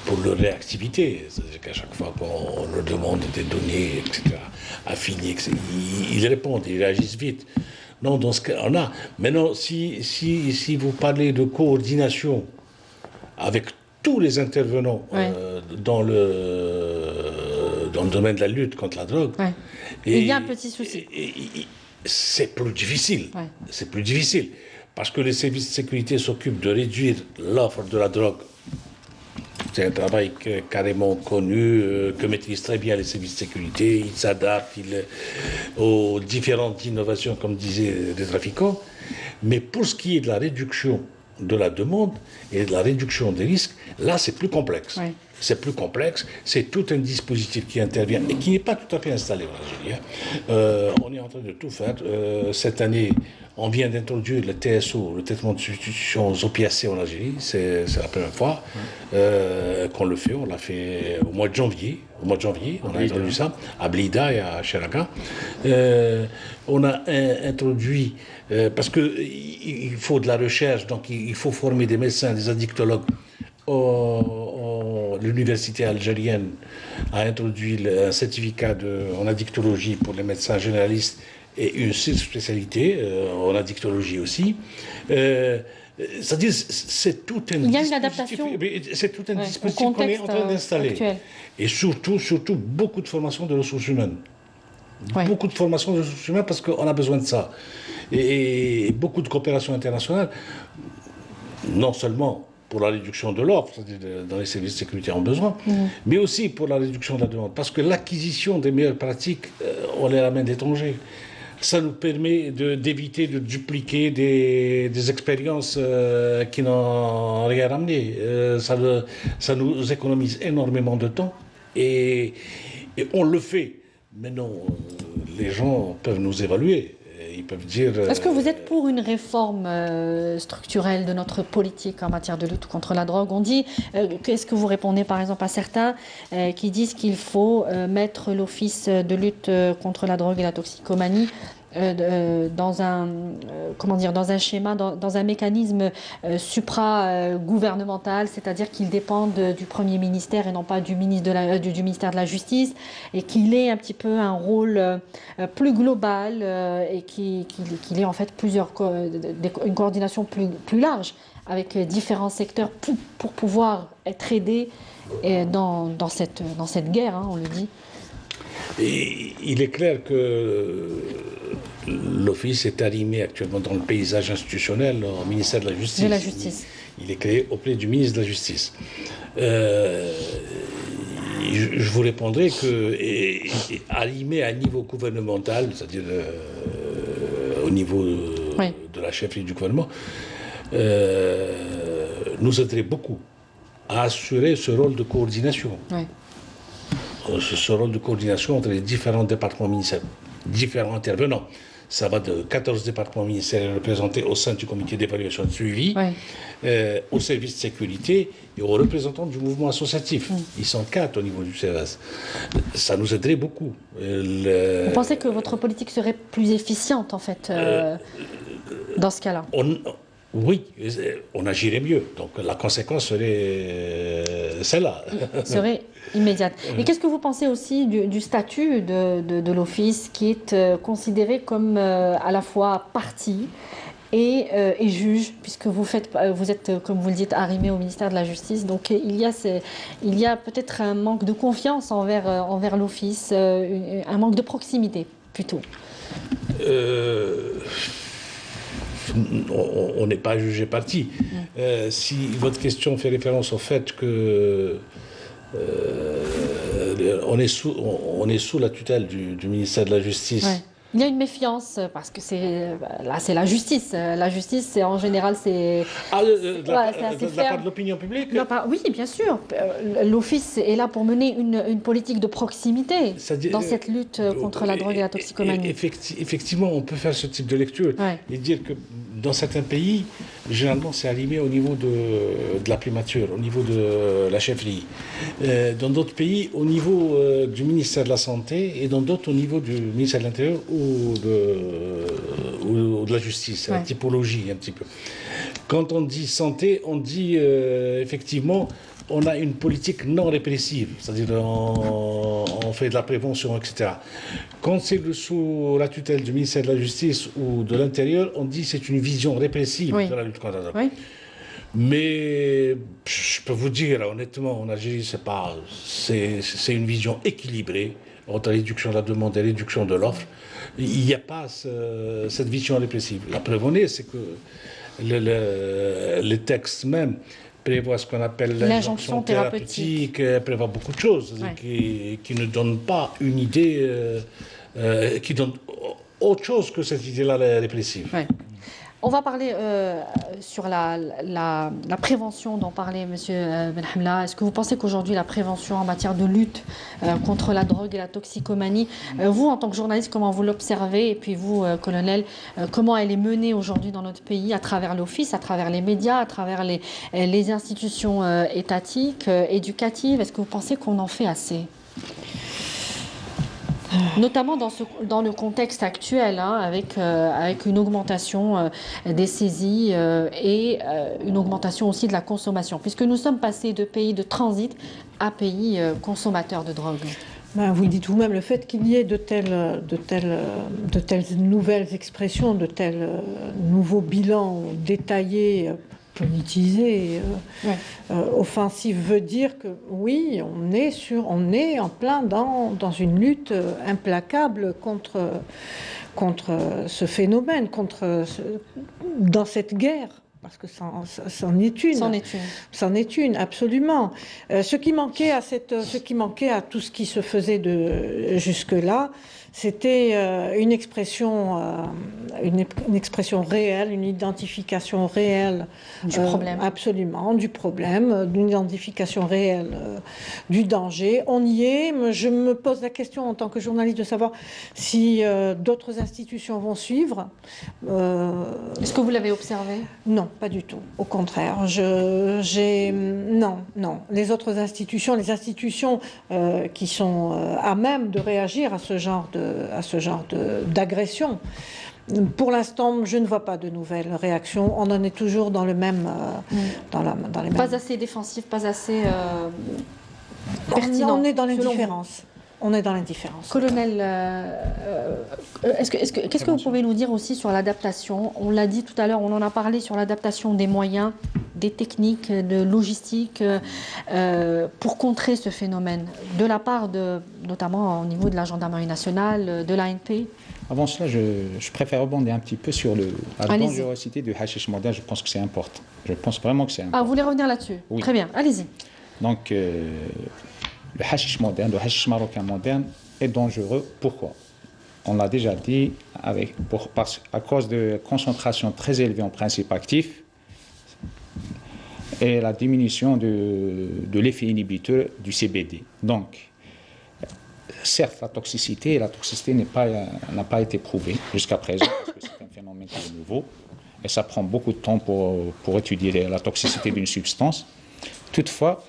pour leur réactivité. C'est-à-dire qu'à chaque fois qu'on leur demande des données, etc., affinées, ils répondent, ils réagissent vite. Non, dans ce cas, on a. Maintenant, si vous parlez de coordination avec tous les intervenants dans le domaine de la lutte contre la drogue, il y a un petit souci. C'est plus difficile. C'est plus difficile. Parce que les services de sécurité s'occupent de réduire l'offre de la drogue. C'est un travail carrément connu, que maîtrisent très bien les services de sécurité. Ils s'adaptent aux différentes innovations, comme disaient les trafiquants. Mais pour ce qui est de la réduction de la demande et de la réduction des risques, là, c'est plus complexe. c'est plus complexe, c'est tout un dispositif qui intervient et qui n'est pas tout à fait installé en Algérie. On est en train de tout faire. Cette année, on vient d'introduire le TSO, le traitement de substitution aux opiacés en Algérie. C'est la première fois qu'on le fait. On l'a fait au mois de janvier. On a introduit ça à Blida et à Cheraga. On a introduit, parce qu'il faut de la recherche, donc il faut former des médecins, des addictologues. L'université algérienne a introduit un certificat en addictologie pour les médecins généralistes et une spécialité en addictologie aussi. C'est-à-dire, c'est tout un dispositif. Il y a une adaptation. C'est tout un dispositif qu'on est en train d'installer. Et surtout, beaucoup de formation de ressources humaines. Ouais. Beaucoup de formation de ressources humaines parce qu'on a besoin de ça. Et beaucoup de coopération internationale, non seulement pour la réduction de l'offre, c'est-à-dire dans les services de sécurité en besoin, mais aussi pour la réduction de la demande. Parce que l'acquisition des meilleures pratiques, on les ramène d'étrangers. Ça nous permet d'éviter de dupliquer des expériences qui n'ont rien ramené. Ça nous économise énormément de temps et on le fait. Mais non, les gens peuvent nous évaluer. Ils peuvent dire... Est-ce que vous êtes pour une réforme structurelle de notre politique en matière de lutte contre la drogue? On dit, qu'est-ce que vous répondez par exemple à certains qui disent qu'il faut mettre l'Office de lutte contre la drogue et la toxicomanie dans un schéma, dans un mécanisme supra-gouvernemental, c'est-à-dire qu'il dépend du Premier ministère et non pas du ministère de la Justice, et qu'il ait un petit peu un rôle plus global et qu'il ait en fait une coordination plus large avec différents secteurs pour pouvoir être aidé dans cette guerre, hein, on le dit. Et il est clair que l'Office est arrimé actuellement dans le paysage institutionnel au ministère de la Justice. De la Justice. Il est créé auprès du ministre de la Justice. Je vous répondrai que arrimé à un niveau gouvernemental, c'est-à-dire au niveau de la chefferie du gouvernement, nous aiderait beaucoup à assurer ce rôle de coordination. Oui. Ce rôle de coordination entre les différents départements ministériels, différents intervenants. Ça va de 14 départements ministériels représentés au sein du comité d'évaluation de suivi, au service de sécurité et aux représentants du mouvement associatif. Ils sont 4 au niveau du CRS. Ça nous aiderait beaucoup. Vous pensez que votre politique serait plus efficiente, en fait, dans ce cas-là? Oui, on agirait mieux. Donc la conséquence serait celle-là. Serait immédiate. Et qu'est-ce que vous pensez aussi du statut de l'Office qui est considéré comme à la fois partie et juge, puisque vous êtes, comme vous le dites, arrimé au ministère de la Justice. Donc il y a peut-être un manque de confiance envers l'Office, un manque de proximité plutôt. On n'est pas jugé parti. Si votre question fait référence au fait que on est sous la tutelle du ministère de la Justice. Ouais. Il y a une méfiance parce que c'est la justice. La justice, c'est en général c'est. De la part de l'opinion publique. Oui, bien sûr. L'Office est là pour mener une politique de proximité dans cette lutte contre la drogue et la toxicomanie. Effectivement, on peut faire ce type de lecture et dire que dans certains pays, généralement, c'est arrimé au niveau de la primature, au niveau de la chefferie. Dans d'autres pays, au niveau du ministère de la Santé et dans d'autres au niveau du ministère de l'Intérieur ou de la Justice, la typologie un petit peu. Quand on dit santé, on dit effectivement, on a une politique non répressive, c'est-à-dire on fait de la prévention, etc. Quand c'est sous la tutelle du ministère de la Justice ou de l'Intérieur, on dit c'est une vision répressive de la lutte contre la drogue. Oui. Mais je peux vous dire, honnêtement, en Algérie, c'est une vision équilibrée entre la réduction de la demande et la réduction de l'offre. Il n'y a pas cette vision répressive. La preuve en est, c'est que les textes même prévoient ce qu'on appelle l'injonction thérapeutique, prévoit beaucoup de choses qui ne donnent pas une idée, qui donnent autre chose que cette idée-là répressive. On va parler sur la prévention dont parlait M. Benhamla. Est-ce que vous pensez qu'aujourd'hui, la prévention en matière de lutte contre la drogue et la toxicomanie, vous, en tant que journaliste, comment vous l'observez? Et puis vous, colonel, comment elle est menée aujourd'hui dans notre pays à travers l'Office, à travers les médias, à travers les institutions étatiques, éducatives? Est-ce que vous pensez qu'on en fait assez? Notamment dans le contexte actuel, hein, avec une augmentation des saisies et une augmentation aussi de la consommation, puisque nous sommes passés de pays de transit à pays consommateurs de drogue. Ben, vous le dites vous-même, le fait qu'il y ait de telles nouvelles expressions, de tels nouveaux bilans détaillés, politisés, offensifs, veut dire que oui, on est en plein dans une lutte implacable contre ce phénomène, dans cette guerre. Parce que c'en est une. C'en est une, absolument. Ce qui manquait à tout ce qui se faisait jusque-là, c'était une expression réelle, une identification réelle du problème. Absolument, du problème, d'une identification réelle du danger. On y est. Je me pose la question en tant que journaliste de savoir si d'autres institutions vont suivre. Est-ce que vous l'avez observé? Non, pas du tout. Au contraire, non. Les autres institutions, qui sont à même de réagir à ce genre d'agression. Pour l'instant, je ne vois pas de nouvelles réactions. On en est toujours dans le même, dans les mêmes. Pas assez défensif, pas assez pertinent. On est dans l'indifférence. On est dans l'indifférence. Colonel, qu'est-ce que vous pouvez nous dire aussi sur l'adaptation? On l'a dit tout à l'heure, on en a parlé sur l'adaptation des moyens, des techniques, de logistique pour contrer ce phénomène, de la part notamment au niveau de la gendarmerie nationale, de l'ANP. Avant cela, je préfère rebondir un petit peu sur la dangerosité du hashish moderne. Je pense que c'est important. Je pense vraiment que c'est important. Ah, vous voulez revenir là-dessus? Oui. Très bien, allez-y. Donc, le hashish moderne, le hashish marocain moderne est dangereux. Pourquoi? On l'a déjà dit, à cause de concentration très élevée en principe actif et la diminution de l'effet inhibiteur du CBD. Donc, certes, la toxicité n'a pas été prouvée jusqu'à présent parce que c'est un phénomène qui est nouveau et ça prend beaucoup de temps pour étudier la toxicité d'une substance. Toutefois,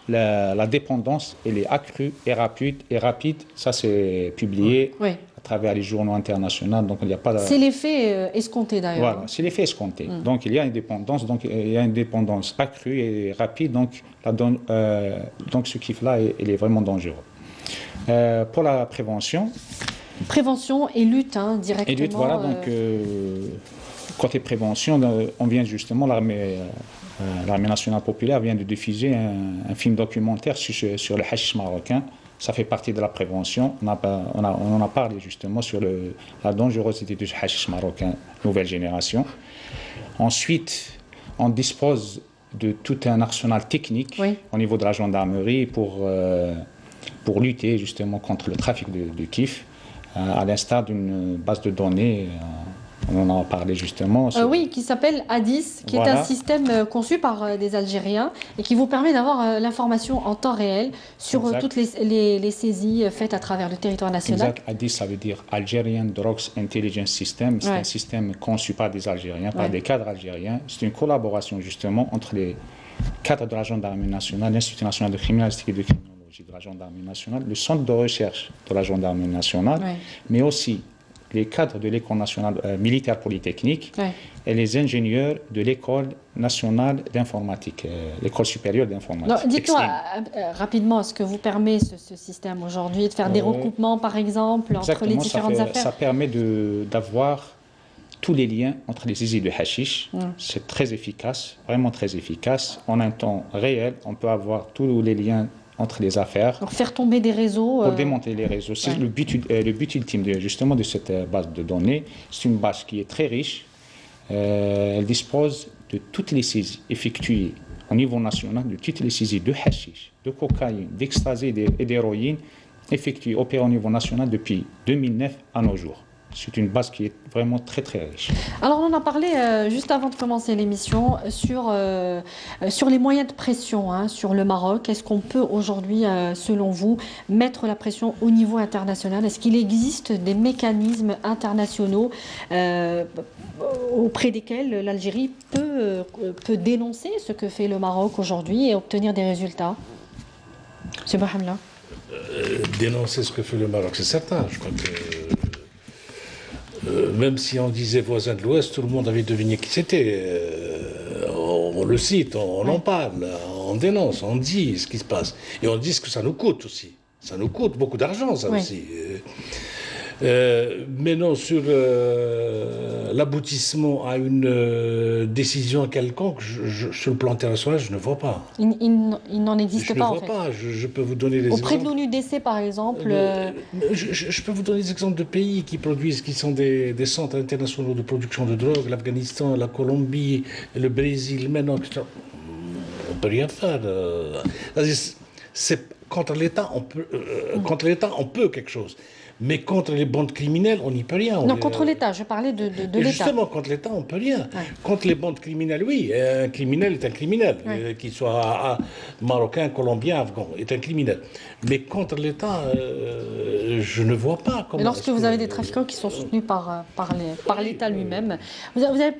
la dépendance, elle est accrue et rapide. Ça, c'est publié à travers les journaux internationaux. Donc, il n'y a pas. C'est l'effet escompté d'ailleurs. Voilà, c'est l'effet escompté. Donc, il y a une dépendance, accrue et rapide. Donc, ce kiff-là, il est vraiment dangereux. Pour la prévention. Prévention et lutte, directement. Et lutte, voilà. Donc, côté prévention, on vient justement l'armée nationale populaire vient de diffuser un film documentaire sur le hashish marocain. Ça fait partie de la prévention. On en a parlé justement sur la dangerosité du hashish marocain nouvelle génération. Ensuite, on dispose de tout un arsenal technique au niveau de la gendarmerie pour lutter justement contre le trafic de kiff, à l'instar d'une base de données. On en a parlé justement. Oui, qui s'appelle ADIS, qui est un système conçu par des Algériens et qui vous permet d'avoir l'information en temps réel sur toutes les saisies faites à travers le territoire national. Exact. ADIS, ça veut dire Algerian Drugs Intelligence System. C'est un système conçu par des Algériens, par des cadres algériens. C'est une collaboration justement entre les cadres de la gendarmerie nationale, l'Institut national de criminalistique et de criminologie de la gendarmerie nationale, le centre de recherche de la gendarmerie nationale, mais aussi les cadres de l'école nationale militaire polytechnique et les ingénieurs de l'école nationale d'informatique, l'école supérieure d'informatique. Dites-moi rapidement ce que vous permet ce système aujourd'hui, de faire des recoupements par exemple entre les différentes affaires. Ça permet d'avoir tous les liens entre les saisies de hashish. C'est très efficace, vraiment très efficace. En un temps réel, on peut avoir tous les liens entre les affaires. Pour faire tomber des réseaux. Pour démonter les réseaux. C'est le but ultime justement de cette base de données. C'est une base qui est très riche. Elle dispose de toutes les saisies effectuées au niveau national, de toutes les saisies de hashish, de cocaïne, d'ecstasy et d'héroïne effectuées, opérées au niveau national depuis 2009 à nos jours. c'est une base qui est vraiment très très riche. Alors on en a parlé juste avant de commencer l'émission sur les moyens de pression sur le Maroc. Est-ce qu'on peut aujourd'hui, selon vous, mettre la pression au niveau international? Est-ce qu'il existe des mécanismes internationaux auprès desquels l'Algérie peut dénoncer ce que fait le Maroc aujourd'hui et obtenir des résultats? Monsieur Bahamla. Dénoncer ce que fait le Maroc, c'est certain. Je crois que même si on disait voisin de l'Ouest, tout le monde avait deviné qui c'était. On le cite, on en parle, on dénonce, on dit ce qui se passe. Et on dit ce que ça nous coûte aussi. Ça nous coûte beaucoup d'argent, ça aussi. Mais non, sur l'aboutissement à une décision quelconque, sur le plan international, je ne vois pas. Il n'en existe pas, en fait. Je ne vois pas. Je peux vous donner des exemples. Auprès de l'ONUDC, par exemple. Je peux vous donner des exemples de pays qui produisent, qui sont des centres internationaux de production de drogue, l'Afghanistan, la Colombie, le Brésil, maintenant. On ne peut rien faire. Contre l'État, on peut quelque chose. Mais contre les bandes criminelles, on n'y peut rien. Non, contre l'État, je parlais de l'État. Justement, contre l'État, on ne peut rien. Ouais. Contre les bandes criminelles, oui, un criminel est un criminel, qu'il soit marocain, colombien, afghan, est un criminel. Mais contre l'État, je ne vois pas comment... Et lorsque vous avez des trafiquants qui sont soutenus par l'État lui-même, vous avez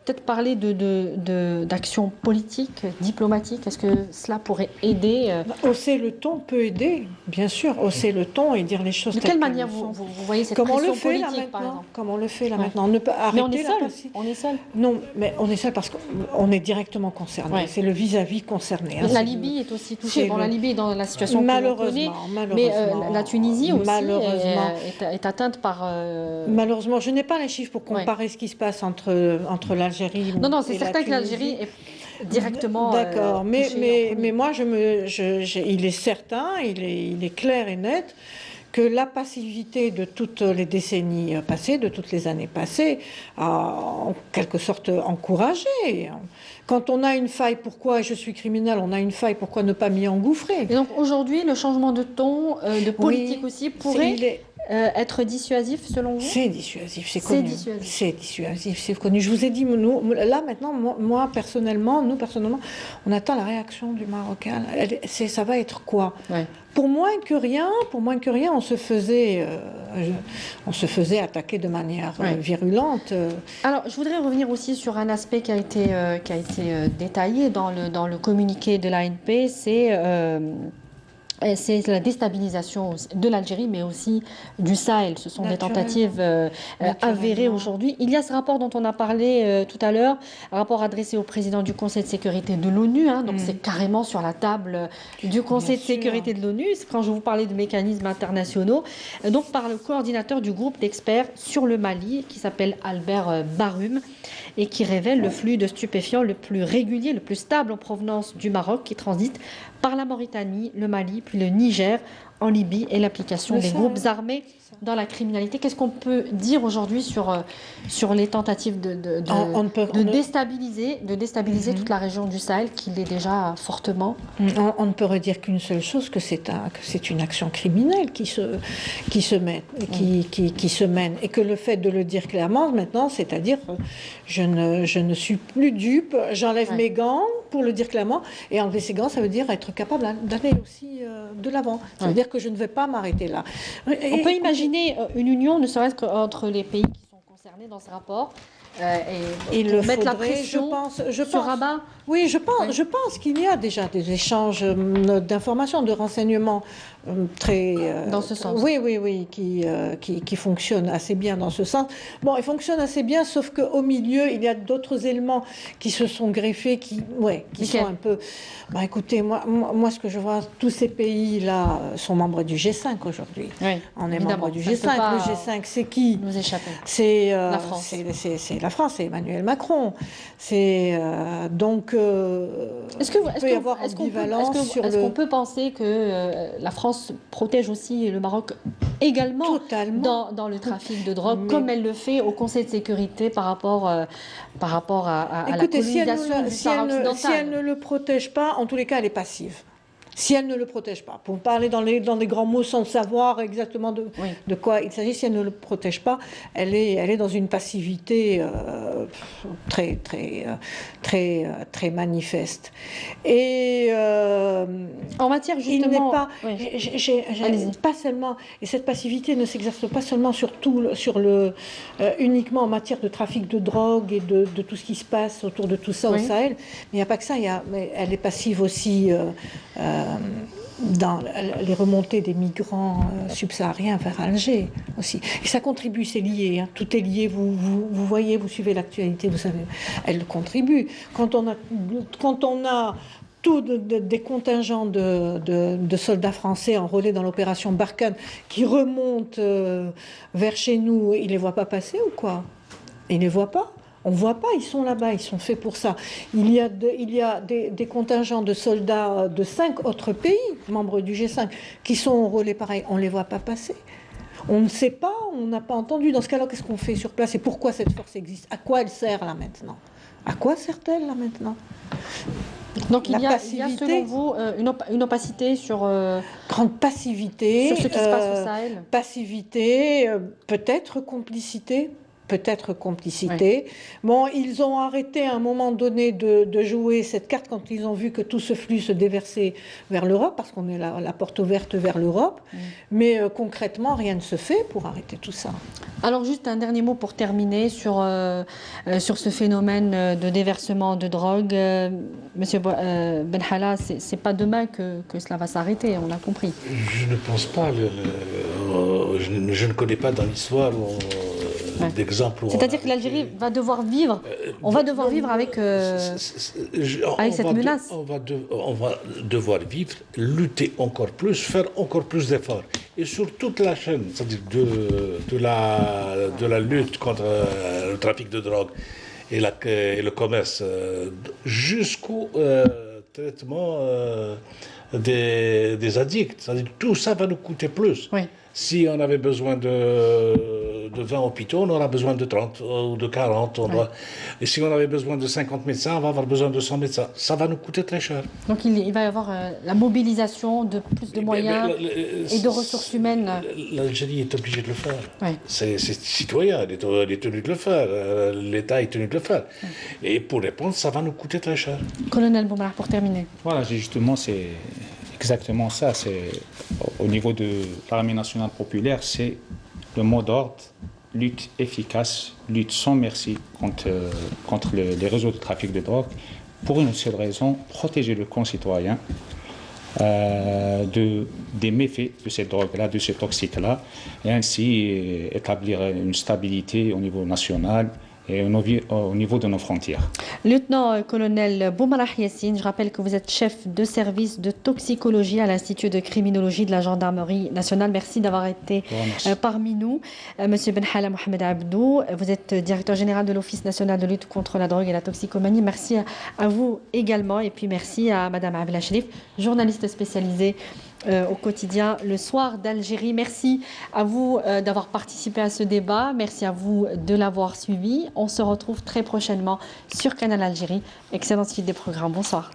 peut-être parler d'actions politiques, diplomatiques. Est-ce que cela pourrait aider Hausser le ton peut aider, bien sûr. Hausser le ton et dire les choses. De quelle manière vous voyez cette pression politique, par exemple? Comme on le fait là maintenant. On ne peut arrêter. Mais on est seul. On est seul. Non, mais on est seul parce qu'on est directement concerné. Ouais. C'est le vis-à-vis concerné. La Libye est aussi touchée. Bon, la Libye est dans la situation que l'on connaît, mais la Tunisie aussi est atteinte par... Malheureusement, je n'ai pas les chiffres pour comparer ce qui se passe entre l'Algérie. Non, c'est certain que l'Algérie est directement. D'accord, mais moi, il est certain, il est clair et net que la passivité de toutes les décennies passées, de toutes les années passées, a en quelque sorte encouragé. Quand on a une faille, pourquoi je suis criminel, on a une faille, pourquoi ne pas m'y engouffrer? Et donc aujourd'hui, le changement de ton, de politique aussi, pourrait être dissuasif selon vous? C'est dissuasif, c'est connu. C'est dissuasif, c'est connu. Je vous ai dit, là maintenant, moi personnellement, on attend la réaction du Marocain. Ça va être quoi? Pour moins que rien, on se faisait attaquer de manière virulente. Alors, je voudrais revenir aussi sur un aspect qui a été détaillé dans le communiqué de l'ANP, c'est la déstabilisation de l'Algérie, mais aussi du Sahel. Ce sont des tentatives avérées aujourd'hui. Il y a ce rapport dont on a parlé tout à l'heure, un rapport adressé au président du Conseil de sécurité de l'ONU. Donc c'est carrément sur la table du Conseil de sécurité de l'ONU, quand je vous parlais de mécanismes internationaux. Donc par le coordinateur du groupe d'experts sur le Mali, qui s'appelle Albert Barum, et qui révèle le flux de stupéfiants le plus régulier, le plus stable en provenance du Maroc, qui transite par la Mauritanie, le Mali, puis le Niger, en Libye, et l'application des groupes armés dans la criminalité. Qu'est-ce qu'on peut dire aujourd'hui sur les tentatives de déstabiliser toute la région du Sahel, qui l'est déjà fortement? On ne peut redire qu'une seule chose, que c'est une action criminelle qui se mène, et que le fait de le dire clairement maintenant, c'est-à-dire je ne suis plus dupe, j'enlève mes gants pour le dire clairement, et enlever ses gants, ça veut dire être capable d'aller aussi de l'avant. Ça veut dire que je ne vais pas m'arrêter là. On peut imaginer une union, ne serait-ce qu'entre les pays qui sont concernés dans ce rapport, et mettre la pression sur Rabat. Oui, je pense qu'il y a déjà des échanges d'informations, de renseignements très... dans ce sens. Oui, qui fonctionnent assez bien dans ce sens. Bon, ils fonctionnent assez bien, sauf qu'au milieu, il y a d'autres éléments qui se sont greffés, qui sont un peu... écoutez, moi, ce que je vois, tous ces pays-là sont membres du G5 aujourd'hui. Oui, on est membre du G5. Le G5, c'est qui? Nous échapper. C'est la France. C'est la France, c'est Emmanuel Macron. Donc, est-ce qu'on peut penser que la France protège aussi le Maroc également dans le trafic de drogue, comme elle le fait au Conseil de sécurité par rapport à la colonisation du Sahara occidental? Si elle ne le protège pas, en tous les cas, elle est passive. Si elle ne le protège pas, pour parler dans des grands mots sans savoir exactement de quoi il s'agit, si elle ne le protège pas, elle est dans une passivité très manifeste. Et en matière justement, il n'est pas, pas seulement, et cette passivité ne s'exerce pas seulement uniquement en matière de trafic de drogue et de tout ce qui se passe autour de tout ça au Sahel, mais il n'y a pas que ça, elle est passive aussi dans les remontées des migrants subsahariens vers Alger aussi. Et ça contribue, c'est lié, hein. Tout est lié, vous voyez, vous suivez l'actualité, vous savez, elle contribue. Quand on a des contingents de soldats français enrôlés dans l'opération Barkhane qui remontent vers chez nous, ils ne les voient pas passer ou quoi? Ils ne les voient pas? On ne voit pas, ils sont là-bas, ils sont faits pour ça. Il y a des contingents de soldats de 5 autres pays, membres du G5, qui sont enrôlés pareil, on ne les voit pas passer. On ne sait pas, on n'a pas entendu. Dans ce cas-là, qu'est-ce qu'on fait sur place et pourquoi cette force existe? À quoi elle sert là maintenant? À quoi sert-elle là maintenant? Donc il y a selon vous une opacité sur... grande passivité. Sur ce qui se passe au Sahel. Passivité, peut-être complicité. Bon, ils ont arrêté à un moment donné de jouer cette carte quand ils ont vu que tout ce flux se déversait vers l'Europe, parce qu'on est la porte ouverte vers l'Europe. Mais concrètement, rien ne se fait pour arrêter tout ça. Alors juste un dernier mot pour terminer sur ce phénomène de déversement de drogue. Monsieur Benhalla, c'est pas demain que cela va s'arrêter, on l'a compris. Je ne pense pas. Je ne connais pas dans l'histoire d'exemples. C'est-à-dire que l'Algérie va devoir vivre. On va devoir vivre avec cette menace. On va devoir vivre, lutter encore plus, faire encore plus d'efforts. Et sur toute la chaîne, c'est-à-dire de la lutte contre le trafic de drogue et le commerce, jusqu'au traitement des addicts. C'est-à-dire tout ça va nous coûter plus. Oui. Si on avait besoin de 20 hôpitaux, on aura besoin de 30 ou de 40. Et si on avait besoin de 50 médecins, on va avoir besoin de 100 médecins. Ça va nous coûter très cher. Donc il va y avoir la mobilisation de plus de moyens et de ressources humaines. L'Algérie est obligée de le faire. Oui. C'est citoyen, elle est tenu de le faire. L'État est tenu de le faire. Oui. Et pour répondre, ça va nous coûter très cher. Colonel Boumelakh, pour terminer. Voilà, justement, c'est exactement ça. C'est au niveau de l'armée nationale populaire, c'est le mot d'ordre, lutte efficace, lutte sans merci contre les réseaux de trafic de drogue, pour une seule raison, protéger le concitoyen des méfaits de cette drogue-là, de ce toxique-là, et ainsi établir une stabilité au niveau national et au niveau de nos frontières. Lieutenant-colonel Boumelakh Yassine, je rappelle que vous êtes chef de service de toxicologie à l'Institut de criminologie de la Gendarmerie nationale. Merci d'avoir été parmi nous. Monsieur Benhalla Mohamed Abdou, vous êtes directeur général de l'Office national de lutte contre la drogue et la toxicomanie. Merci à vous également. Et puis merci à Madame Abla Cherif, journaliste spécialisée au quotidien Le Soir d'Algérie. Merci à vous d'avoir participé à ce débat. Merci à vous de l'avoir suivi. On se retrouve très prochainement sur Canal Algérie. Excellente suite des programmes. Bonsoir.